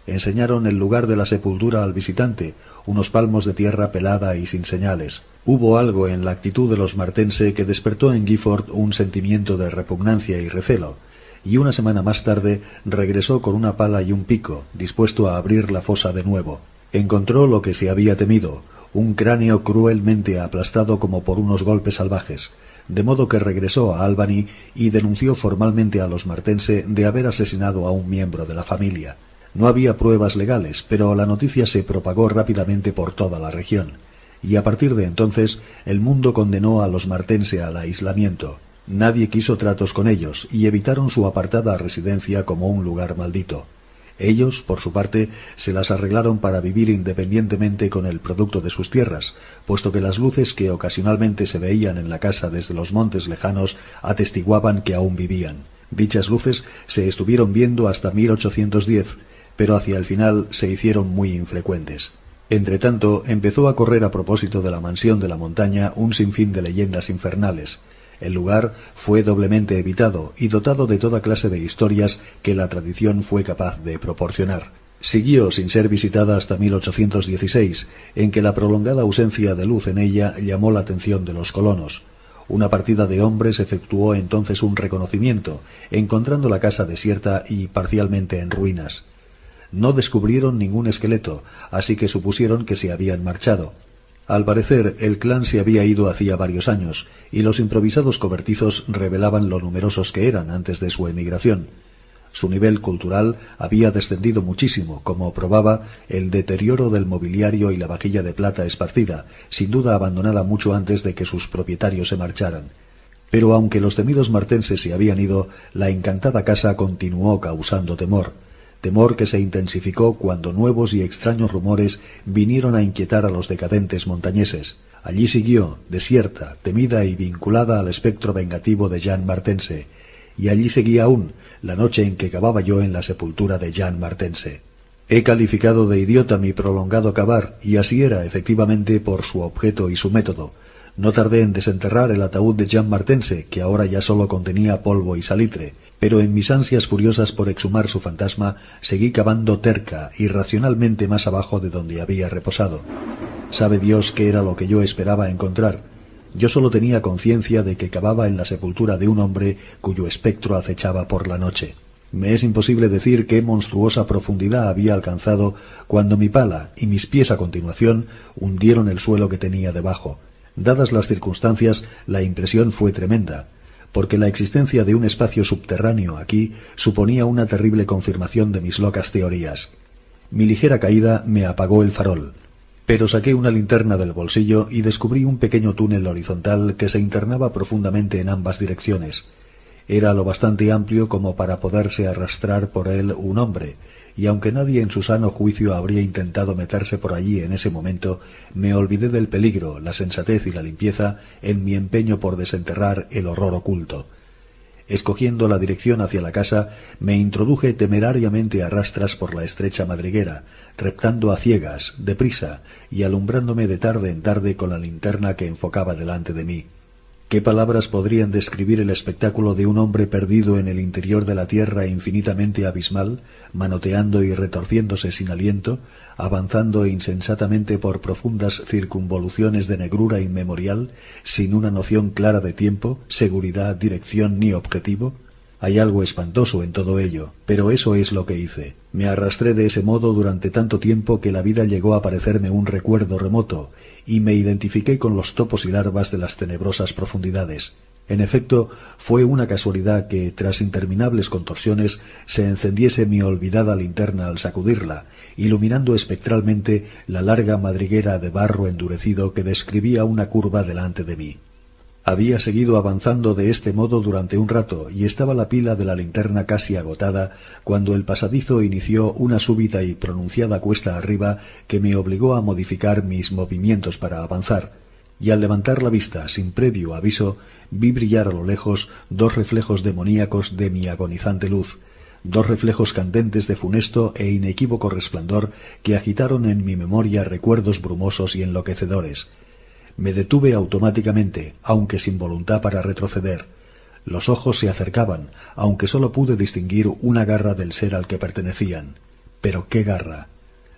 Speaker 1: Enseñaron el lugar de la sepultura al visitante, unos palmos de tierra pelada y sin señales. Hubo algo en la actitud de los martense que despertó en Gifford un sentimiento de repugnancia y recelo, y una semana más tarde regresó con una pala y un pico, dispuesto a abrir la fosa de nuevo. Encontró lo que se había temido, un cráneo cruelmente aplastado como por unos golpes salvajes, de modo que regresó a Albany y denunció formalmente a los martense de haber asesinado a un miembro de la familia. No había pruebas legales, pero la noticia se propagó rápidamente por toda la región, y a partir de entonces el mundo condenó a los martense al aislamiento. Nadie quiso tratos con ellos y evitaron su apartada residencia como un lugar maldito. Ellos, por su parte, se las arreglaron para vivir independientemente con el producto de sus tierras, puesto que las luces que ocasionalmente se veían en la casa desde los montes lejanos atestiguaban que aún vivían. Dichas luces se estuvieron viendo hasta 1810, pero hacia el final se hicieron muy infrecuentes. Entretanto, empezó a correr a propósito de la mansión de la montaña un sinfín de leyendas infernales. El lugar fue doblemente evitado y dotado de toda clase de historias que la tradición fue capaz de proporcionar. Siguió sin ser visitada hasta 1816, en que la prolongada ausencia de luz en ella llamó la atención de los colonos. Una partida de hombres efectuó entonces un reconocimiento, encontrando la casa desierta y parcialmente en ruinas. No descubrieron ningún esqueleto, así que supusieron que se habían marchado. Al parecer, el clan se había ido hacía varios años, y los improvisados cobertizos revelaban lo numerosos que eran antes de su emigración. Su nivel cultural había descendido muchísimo, como probaba el deterioro del mobiliario y la vajilla de plata esparcida, sin duda abandonada mucho antes de que sus propietarios se marcharan. Pero aunque los temidos martenses se habían ido, la encantada casa continuó causando temor que se intensificó cuando nuevos y extraños rumores vinieron a inquietar a los decadentes montañeses. Allí siguió, desierta, temida y vinculada al espectro vengativo de Jean Martense, y allí seguía aún, la noche en que cavaba yo en la sepultura de Jean Martense. He calificado de idiota mi prolongado cavar, y así era efectivamente por su objeto y su método. No tardé en desenterrar el ataúd de Jean Martense, que ahora ya sólo contenía polvo y salitre, pero en mis ansias furiosas por exhumar su fantasma, seguí cavando terca, irracionalmente más abajo de donde había reposado. Sabe Dios qué era lo que yo esperaba encontrar. Yo sólo tenía conciencia de que cavaba en la sepultura de un hombre cuyo espectro acechaba por la noche. Me es imposible decir qué monstruosa profundidad había alcanzado cuando mi pala y mis pies a continuación hundieron el suelo que tenía debajo. Dadas las circunstancias, la impresión fue tremenda, porque la existencia de un espacio subterráneo aquí suponía una terrible confirmación de mis locas teorías. Mi ligera caída me apagó el farol, pero saqué una linterna del bolsillo y descubrí un pequeño túnel horizontal que se internaba profundamente en ambas direcciones. Era lo bastante amplio como para poderse arrastrar por él un hombre, y aunque nadie en su sano juicio habría intentado meterse por allí en ese momento, me olvidé del peligro, la sensatez y la limpieza en mi empeño por desenterrar el horror oculto. Escogiendo la dirección hacia la casa, me introduje temerariamente a rastras por la estrecha madriguera, reptando a ciegas, deprisa, y alumbrándome de tarde en tarde con la linterna que enfocaba delante de mí. ¿Qué palabras podrían describir el espectáculo de un hombre perdido en el interior de la tierra infinitamente abismal, manoteando y retorciéndose sin aliento, avanzando insensatamente por profundas circunvoluciones de negrura inmemorial, sin una noción clara de tiempo, seguridad, dirección ni objetivo? Hay algo espantoso en todo ello, pero eso es lo que hice. Me arrastré de ese modo durante tanto tiempo que la vida llegó a parecerme un recuerdo remoto, y me identifiqué con los topos y larvas de las tenebrosas profundidades. En efecto, fue una casualidad que, tras interminables contorsiones, se encendiese mi olvidada linterna al sacudirla, iluminando espectralmente la larga madriguera de barro endurecido que describía una curva delante de mí. Había seguido avanzando de este modo durante un rato y estaba la pila de la linterna casi agotada cuando el pasadizo inició una súbita y pronunciada cuesta arriba que me obligó a modificar mis movimientos para avanzar, y al levantar la vista sin previo aviso vi brillar a lo lejos dos reflejos demoníacos de mi agonizante luz, dos reflejos candentes de funesto e inequívoco resplandor que agitaron en mi memoria recuerdos brumosos y enloquecedores. Me detuve automáticamente, aunque sin voluntad para retroceder. Los ojos se acercaban, aunque sólo pude distinguir una garra del ser al que pertenecían. Pero qué garra.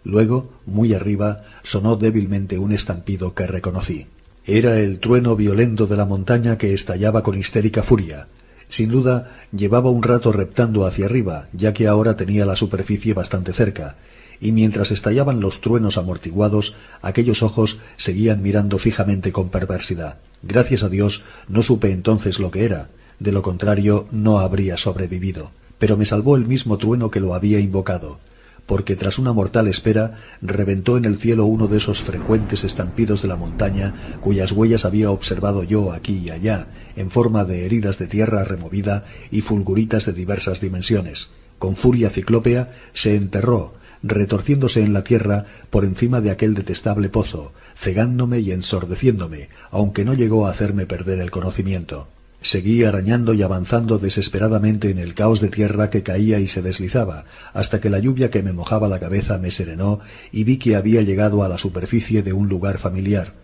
Speaker 1: Luego, muy arriba, sonó débilmente un estampido que reconocí. Era el trueno violento de la montaña que estallaba con histérica furia. Sin duda, llevaba un rato reptando hacia arriba, ya que ahora tenía la superficie bastante cerca, y mientras estallaban los truenos amortiguados, aquellos ojos seguían mirando fijamente con perversidad. Gracias a Dios no supe entonces lo que era, de lo contrario no habría sobrevivido. Pero me salvó el mismo trueno que lo había invocado, porque tras una mortal espera reventó en el cielo uno de esos frecuentes estampidos de la montaña cuyas huellas había observado yo aquí y allá, en forma de heridas de tierra removida y fulguritas de diversas dimensiones. Con furia ciclópea se enterró, retorciéndose en la tierra por encima de aquel detestable pozo, cegándome y ensordeciéndome, aunque no llegó a hacerme perder el conocimiento. Seguí arañando y avanzando desesperadamente en el caos de tierra que caía y se deslizaba, hasta que la lluvia que me mojaba la cabeza me serenó y vi que había llegado a la superficie de un lugar familiar,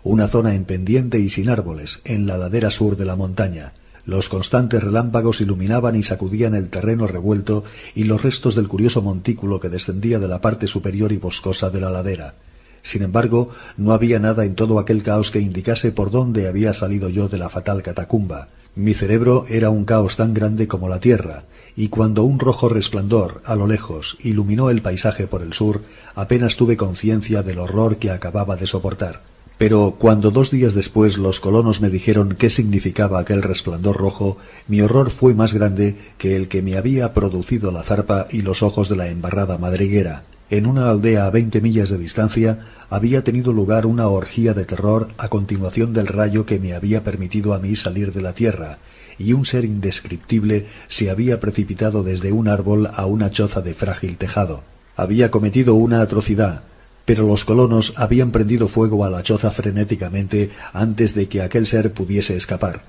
Speaker 1: una zona en pendiente y sin árboles, en la ladera sur de la montaña. Los constantes relámpagos iluminaban y sacudían el terreno revuelto y los restos del curioso montículo que descendía de la parte superior y boscosa de la ladera. Sin embargo, no había nada en todo aquel caos que indicase por dónde había salido yo de la fatal catacumba. Mi cerebro era un caos tan grande como la tierra, y cuando un rojo resplandor, a lo lejos, iluminó el paisaje por el sur, apenas tuve conciencia del horror que acababa de soportar. Pero cuando 2 días después los colonos me dijeron qué significaba aquel resplandor rojo, mi horror fue más grande que el que me había producido la zarpa y los ojos de la embarrada madriguera. En una aldea a 20 millas de distancia había tenido lugar una orgía de terror a continuación del rayo que me había permitido a mí salir de la tierra, y un ser indescriptible se había precipitado desde un árbol a una choza de frágil tejado. Había cometido una atrocidad, pero los colonos habían prendido fuego a la choza frenéticamente antes de que aquel ser pudiese escapar.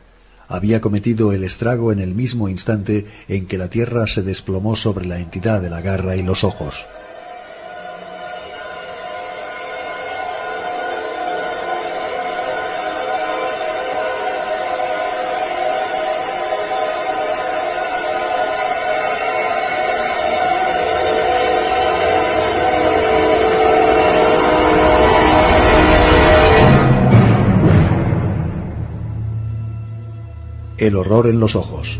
Speaker 1: Había cometido el estrago en el mismo instante en que la tierra se desplomó sobre la entidad de la garra y los ojos. El horror en los ojos.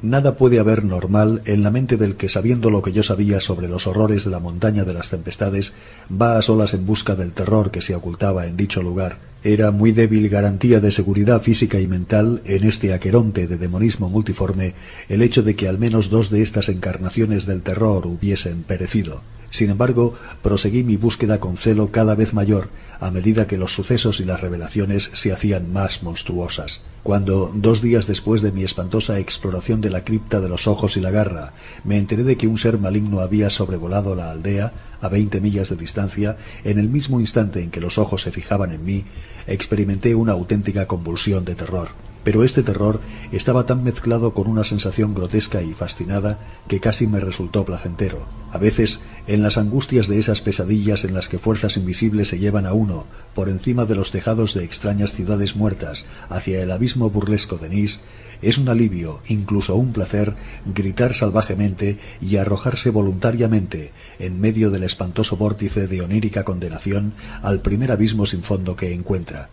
Speaker 1: Nada puede haber normal en la mente del que, sabiendo lo que yo sabía sobre los horrores de la montaña de las tempestades, va a solas en busca del terror que se ocultaba en dicho lugar. Era muy débil garantía de seguridad física y mental en este aqueronte de demonismo multiforme el hecho de que al menos 2 de estas encarnaciones del terror hubiesen perecido. Sin embargo, proseguí mi búsqueda con celo cada vez mayor, a medida que los sucesos y las revelaciones se hacían más monstruosas. Cuando, 2 días después de mi espantosa exploración de la cripta de los ojos y la garra, me enteré de que un ser maligno había sobrevolado la aldea, a 20 millas de distancia, en el mismo instante en que los ojos se fijaban en mí, experimenté una auténtica convulsión de terror. Pero este terror estaba tan mezclado con una sensación grotesca y fascinada que casi me resultó placentero. A veces, en las angustias de esas pesadillas en las que fuerzas invisibles se llevan a uno, por encima de los tejados de extrañas ciudades muertas, hacia el abismo burlesco de Nice, es un alivio, incluso un placer, gritar salvajemente y arrojarse voluntariamente, en medio del espantoso vórtice de onírica condenación, al primer abismo sin fondo que encuentra.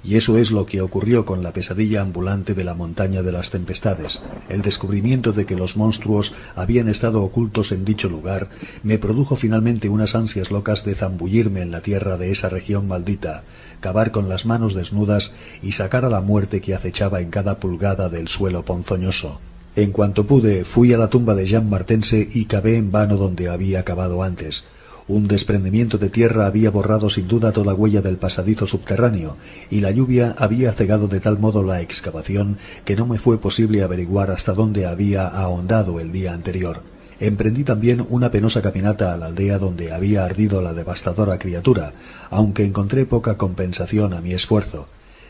Speaker 1: Y eso es lo que ocurrió con la pesadilla ambulante de la montaña de las tempestades. El descubrimiento de que los monstruos habían estado ocultos en dicho lugar me produjo finalmente unas ansias locas de zambullirme en la tierra de esa región maldita, cavar con las manos desnudas y sacar a la muerte que acechaba en cada pulgada del suelo ponzoñoso. En cuanto pude, fui a la tumba de Jean Martense y cavé en vano donde había cavado antes. Un desprendimiento de tierra había borrado sin duda toda huella del pasadizo subterráneo, y la lluvia había cegado de tal modo la excavación que no me fue posible averiguar hasta dónde había ahondado el día anterior. Emprendí también una penosa caminata a la aldea donde había ardido la devastadora criatura, aunque encontré poca compensación a mi esfuerzo.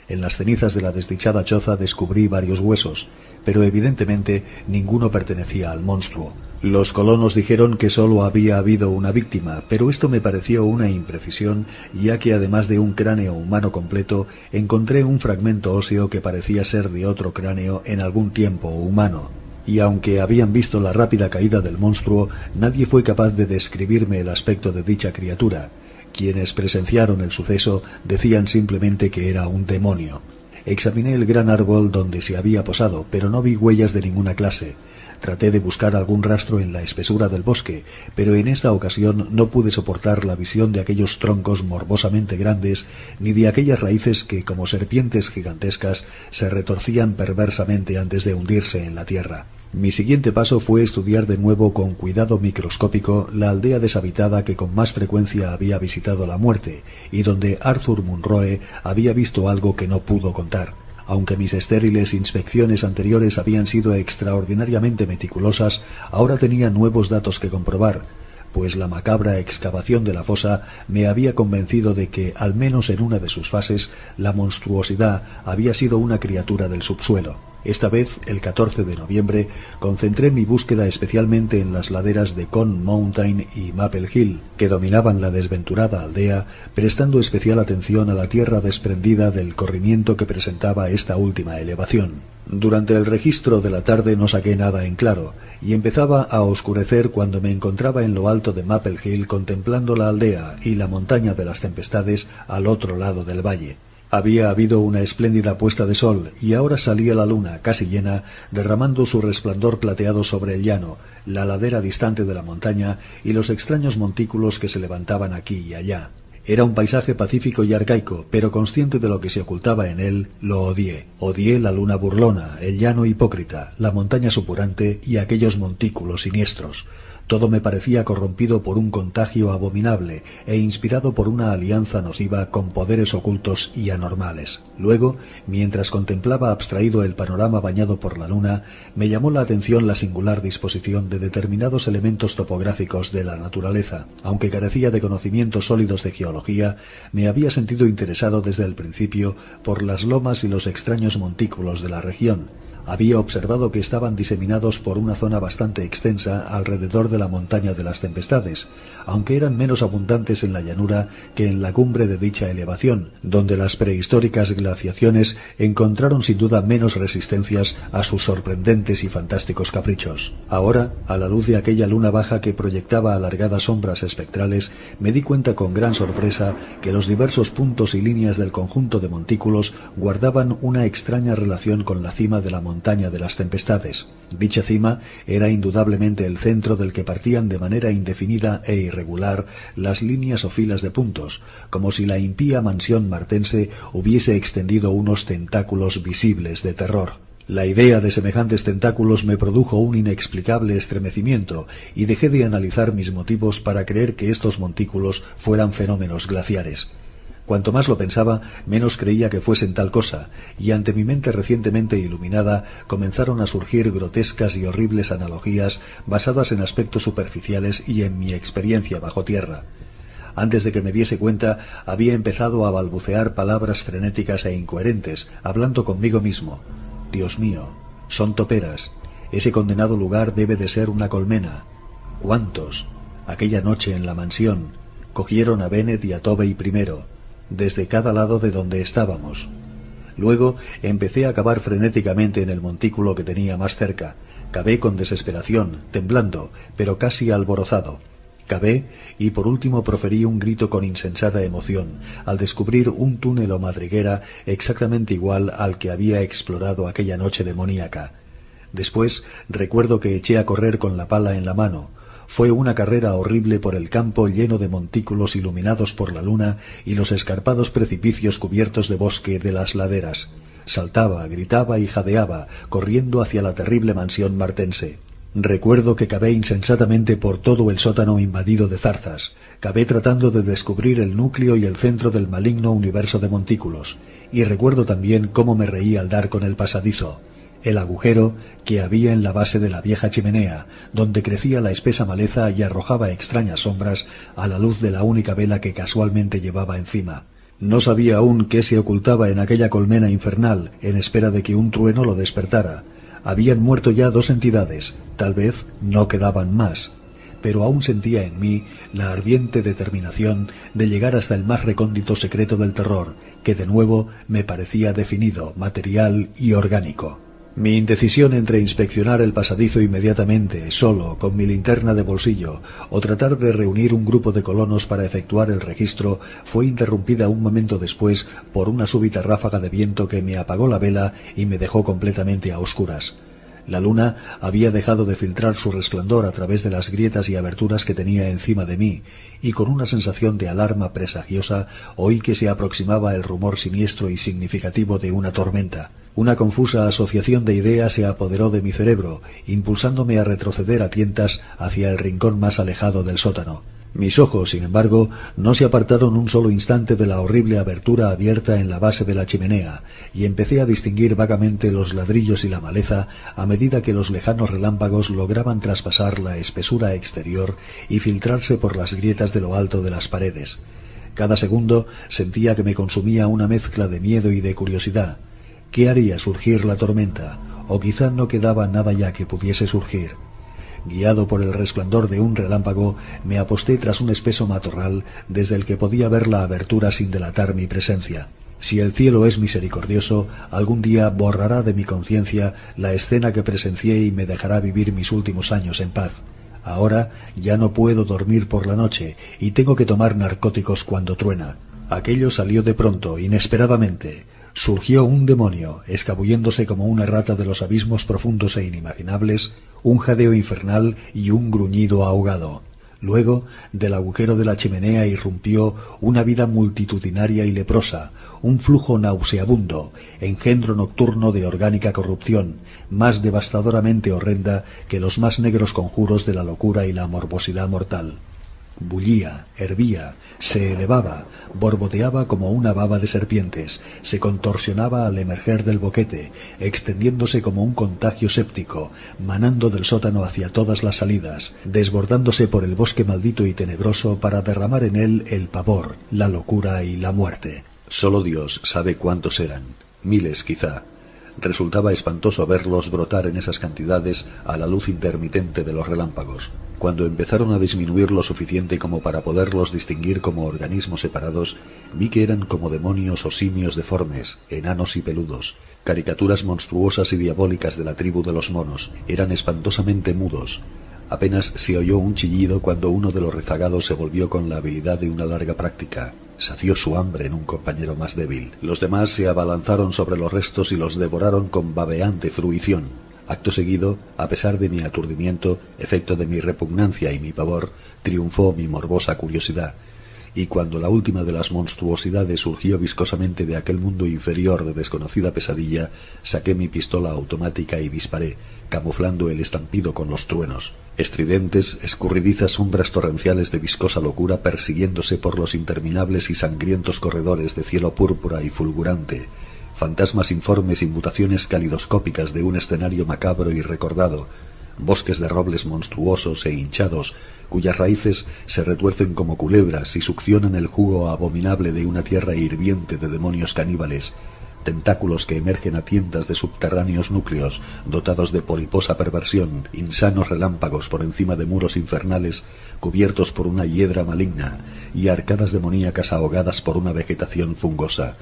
Speaker 1: En las cenizas de la desdichada choza descubrí varios huesos, pero evidentemente ninguno pertenecía al monstruo. Los colonos dijeron que sólo había habido una víctima, pero esto me pareció una imprecisión, ya que además de un cráneo humano completo, encontré un fragmento óseo que parecía ser de otro cráneo en algún tiempo humano. Y aunque habían visto la rápida caída del monstruo, nadie fue capaz de describirme el aspecto de dicha criatura. Quienes presenciaron el suceso decían simplemente que era un demonio. Examiné el gran árbol donde se había posado, pero no vi huellas de ninguna clase. Traté de buscar algún rastro en la espesura del bosque, pero en esta ocasión no pude soportar la visión de aquellos troncos morbosamente grandes, ni de aquellas raíces que, como serpientes gigantescas, se retorcían perversamente antes de hundirse en la tierra. Mi siguiente paso fue estudiar de nuevo con cuidado microscópico la aldea deshabitada que con más frecuencia había visitado la muerte, y donde Arthur Munroe había visto algo que no pudo contar. Aunque mis estériles inspecciones anteriores habían sido extraordinariamente meticulosas, ahora tenía nuevos datos que comprobar, pues la macabra excavación de la fosa me había convencido de que, al menos en una de sus fases, la monstruosidad había sido una criatura del subsuelo. Esta vez, el 14 de noviembre, concentré mi búsqueda especialmente en las laderas de Con Mountain y Maple Hill, que dominaban la desventurada aldea, prestando especial atención a la tierra desprendida del corrimiento que presentaba esta última elevación. Durante el registro de la tarde no saqué nada en claro, y empezaba a oscurecer cuando me encontraba en lo alto de Maple Hill contemplando la aldea y la montaña de las tempestades al otro lado del valle. Había habido una espléndida puesta de sol, y ahora salía la luna, casi llena, derramando su resplandor plateado sobre el llano, la ladera distante de la montaña y los extraños montículos que se levantaban aquí y allá. Era un paisaje pacífico y arcaico, pero consciente de lo que se ocultaba en él, lo odié. Odié la luna burlona, el llano hipócrita, la montaña supurante y aquellos montículos siniestros. Todo me parecía corrompido por un contagio abominable e inspirado por una alianza nociva con poderes ocultos y anormales. Luego, mientras contemplaba abstraído el panorama bañado por la luna, me llamó la atención la singular disposición de determinados elementos topográficos de la naturaleza. Aunque carecía de conocimientos sólidos de geología, me había sentido interesado desde el principio por las lomas y los extraños montículos de la región. Había observado que estaban diseminados por una zona bastante extensa alrededor de la montaña de las tempestades, aunque eran menos abundantes en la llanura que en la cumbre de dicha elevación, donde las prehistóricas glaciaciones encontraron sin duda menos resistencias a sus sorprendentes y fantásticos caprichos. Ahora, a la luz de aquella luna baja que proyectaba alargadas sombras espectrales, me di cuenta con gran sorpresa que los diversos puntos y líneas del conjunto de montículos guardaban una extraña relación con la cima de la montaña de las tempestades. Dicha cima era indudablemente el centro del que partían de manera indefinida e irregular las líneas o filas de puntos, como si la impía mansión martense hubiese extendido unos tentáculos visibles de terror. La idea de semejantes tentáculos me produjo un inexplicable estremecimiento y dejé de analizar mis motivos para creer que estos montículos fueran fenómenos glaciares. Cuanto más lo pensaba, menos creía que fuesen tal cosa, y ante mi mente recientemente iluminada comenzaron a surgir grotescas y horribles analogías basadas en aspectos superficiales y en mi experiencia bajo tierra. Antes de que me diese cuenta, había empezado a balbucear palabras frenéticas e incoherentes, hablando conmigo mismo. Dios mío, son toperas. Ese condenado lugar debe de ser una colmena. ¿Cuántos? Aquella noche en la mansión cogieron a Bennet y a Tovey primero, desde cada lado de donde estábamos. Luego empecé a cavar frenéticamente en el montículo que tenía más cerca. Cavé con desesperación, temblando, pero casi alborozado. Cavé y por último proferí un grito con insensata emoción al descubrir un túnel o madriguera exactamente igual al que había explorado aquella noche demoníaca. Después recuerdo que eché a correr con la pala en la mano. Fue una carrera horrible por el campo lleno de montículos iluminados por la luna y los escarpados precipicios cubiertos de bosque de las laderas. Saltaba, gritaba y jadeaba, corriendo hacia la terrible mansión martense. Recuerdo que cavé insensatamente por todo el sótano invadido de zarzas. Cavé tratando de descubrir el núcleo y el centro del maligno universo de montículos. Y recuerdo también cómo me reí al dar con el pasadizo, el agujero que había en la base de la vieja chimenea, donde crecía la espesa maleza y arrojaba extrañas sombras a la luz de la única vela que casualmente llevaba encima. No sabía aún qué se ocultaba en aquella colmena infernal, en espera de que un trueno lo despertara. Habían muerto ya 2 entidades, tal vez no quedaban más, pero aún sentía en mí la ardiente determinación de llegar hasta el más recóndito secreto del terror, que de nuevo me parecía definido, material y orgánico. Mi indecisión entre inspeccionar el pasadizo inmediatamente, solo, con mi linterna de bolsillo, o tratar de reunir un grupo de colonos para efectuar el registro, fue interrumpida un momento después por una súbita ráfaga de viento que me apagó la vela y me dejó completamente a oscuras. La luna había dejado de filtrar su resplandor a través de las grietas y aberturas que tenía encima de mí, y con una sensación de alarma presagiosa oí que se aproximaba el rumor siniestro y significativo de una tormenta. Una confusa asociación de ideas se apoderó de mi cerebro, impulsándome a retroceder a tientas hacia el rincón más alejado del sótano. Mis ojos, sin embargo, no se apartaron un solo instante de la horrible abertura abierta en la base de la chimenea, y empecé a distinguir vagamente los ladrillos y la maleza a medida que los lejanos relámpagos lograban traspasar la espesura exterior y filtrarse por las grietas de lo alto de las paredes. Cada segundo sentía que me consumía una mezcla de miedo y de curiosidad. ¿Qué haría surgir la tormenta? O quizá no quedaba nada ya que pudiese surgir. Guiado por el resplandor de un relámpago, me aposté tras un espeso matorral desde el que podía ver la abertura sin delatar mi presencia. Si el cielo es misericordioso, algún día borrará de mi conciencia la escena que presencié y me dejará vivir mis últimos años en paz. Ahora ya no puedo dormir por la noche y tengo que tomar narcóticos cuando truena. Aquello salió de pronto, inesperadamente. Surgió un demonio, escabulléndose como una rata de los abismos profundos e inimaginables, un jadeo infernal y un gruñido ahogado. Luego, del agujero de la chimenea irrumpió una vida multitudinaria y leprosa, un flujo nauseabundo, engendro nocturno de orgánica corrupción, más devastadoramente horrenda que los más negros conjuros de la locura y la morbosidad mortal. Bullía, hervía, se elevaba, borboteaba como una baba de serpientes, se contorsionaba al emerger del boquete, extendiéndose como un contagio séptico, manando del sótano hacia todas las salidas, desbordándose por el bosque maldito y tenebroso para derramar en él el pavor, la locura y la muerte. Solo Dios sabe cuántos eran, miles quizá. Resultaba espantoso verlos brotar en esas cantidades a la luz intermitente de los relámpagos. Cuando empezaron a disminuir lo suficiente como para poderlos distinguir como organismos separados, vi que eran como demonios o simios deformes, enanos y peludos, caricaturas monstruosas y diabólicas de la tribu de los monos. Eran espantosamente mudos. Apenas se oyó un chillido cuando uno de los rezagados se volvió con la habilidad de una larga práctica. Sació su hambre en un compañero más débil. Los demás se abalanzaron sobre los restos y los devoraron con babeante fruición. Acto seguido, a pesar de mi aturdimiento, efecto de mi repugnancia y mi pavor, triunfó mi morbosa curiosidad. y cuando la última de las monstruosidades surgió viscosamente de aquel mundo inferior de desconocida pesadilla, saqué mi pistola automática y disparé, camuflando el estampido con los truenos. Estridentes, escurridizas sombras torrenciales de viscosa locura persiguiéndose por los interminables y sangrientos corredores de cielo púrpura y fulgurante, fantasmas informes y mutaciones calidoscópicas de un escenario macabro y recordado, bosques de robles monstruosos e hinchados, cuyas raíces se retuercen como culebras y succionan el jugo abominable de una tierra hirviente de demonios caníbales, tentáculos que emergen a tientas de subterráneos núcleos dotados de poliposa perversión, insanos relámpagos por encima de muros infernales cubiertos por una hiedra maligna y arcadas demoníacas ahogadas por una vegetación fungosa.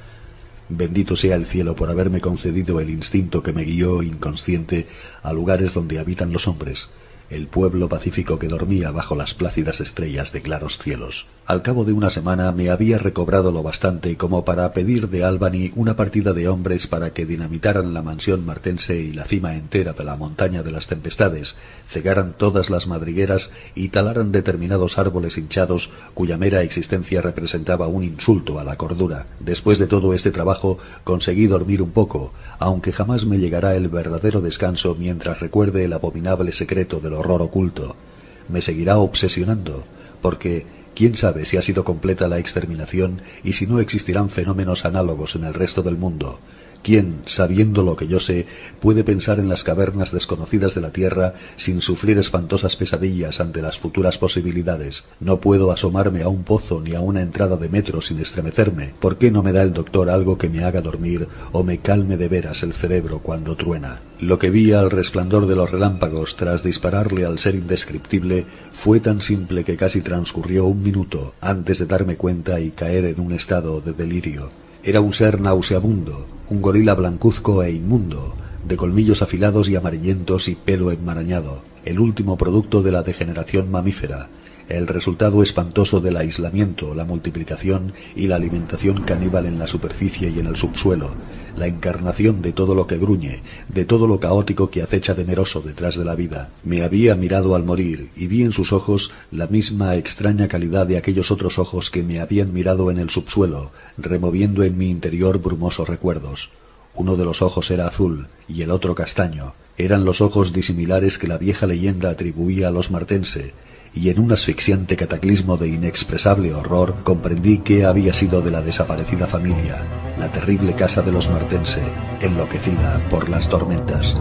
Speaker 1: Bendito sea el cielo por haberme concedido el instinto que me guió inconsciente a lugares donde habitan los hombres, el pueblo pacífico que dormía bajo las plácidas estrellas de claros cielos. Al cabo de una semana me había recobrado lo bastante como para pedir de Albany una partida de hombres para que dinamitaran la mansión martense y la cima entera de la montaña de las tempestades, cegaran todas las madrigueras y talaran determinados árboles hinchados cuya mera existencia representaba un insulto a la cordura. Después de todo este trabajo conseguí dormir un poco, aunque jamás me llegará el verdadero descanso mientras recuerde el abominable secreto del horror oculto. Me seguirá obsesionando, porque quién sabe si ha sido completa la exterminación y si no existirán fenómenos análogos en el resto del mundo. ¿Quién, sabiendo lo que yo sé, puede pensar en las cavernas desconocidas de la Tierra sin sufrir espantosas pesadillas ante las futuras posibilidades? No puedo asomarme a un pozo ni a una entrada de metro sin estremecerme. ¿Por qué no me da el doctor algo que me haga dormir o me calme de veras el cerebro cuando truena? Lo que vi al resplandor de los relámpagos tras dispararle al ser indescriptible fue tan simple que casi transcurrió un minuto antes de darme cuenta y caer en un estado de delirio. Era un ser nauseabundo, un gorila blancuzco e inmundo, de colmillos afilados y amarillentos y pelo enmarañado, el último producto de la degeneración mamífera, el resultado espantoso del aislamiento, la multiplicación y la alimentación caníbal en la superficie y en el subsuelo, la encarnación de todo lo que gruñe, de todo lo caótico que acecha temeroso detrás de la vida. Me había mirado al morir y vi en sus ojos la misma extraña calidad de aquellos otros ojos que me habían mirado en el subsuelo, removiendo en mi interior brumosos recuerdos. Uno de los ojos era azul y el otro castaño. Eran los ojos disimilares que la vieja leyenda atribuía a los martense, y en un asfixiante cataclismo de inexpresable horror comprendí qué había sido de la desaparecida familia, la terrible casa de los martense, enloquecida por las tormentas.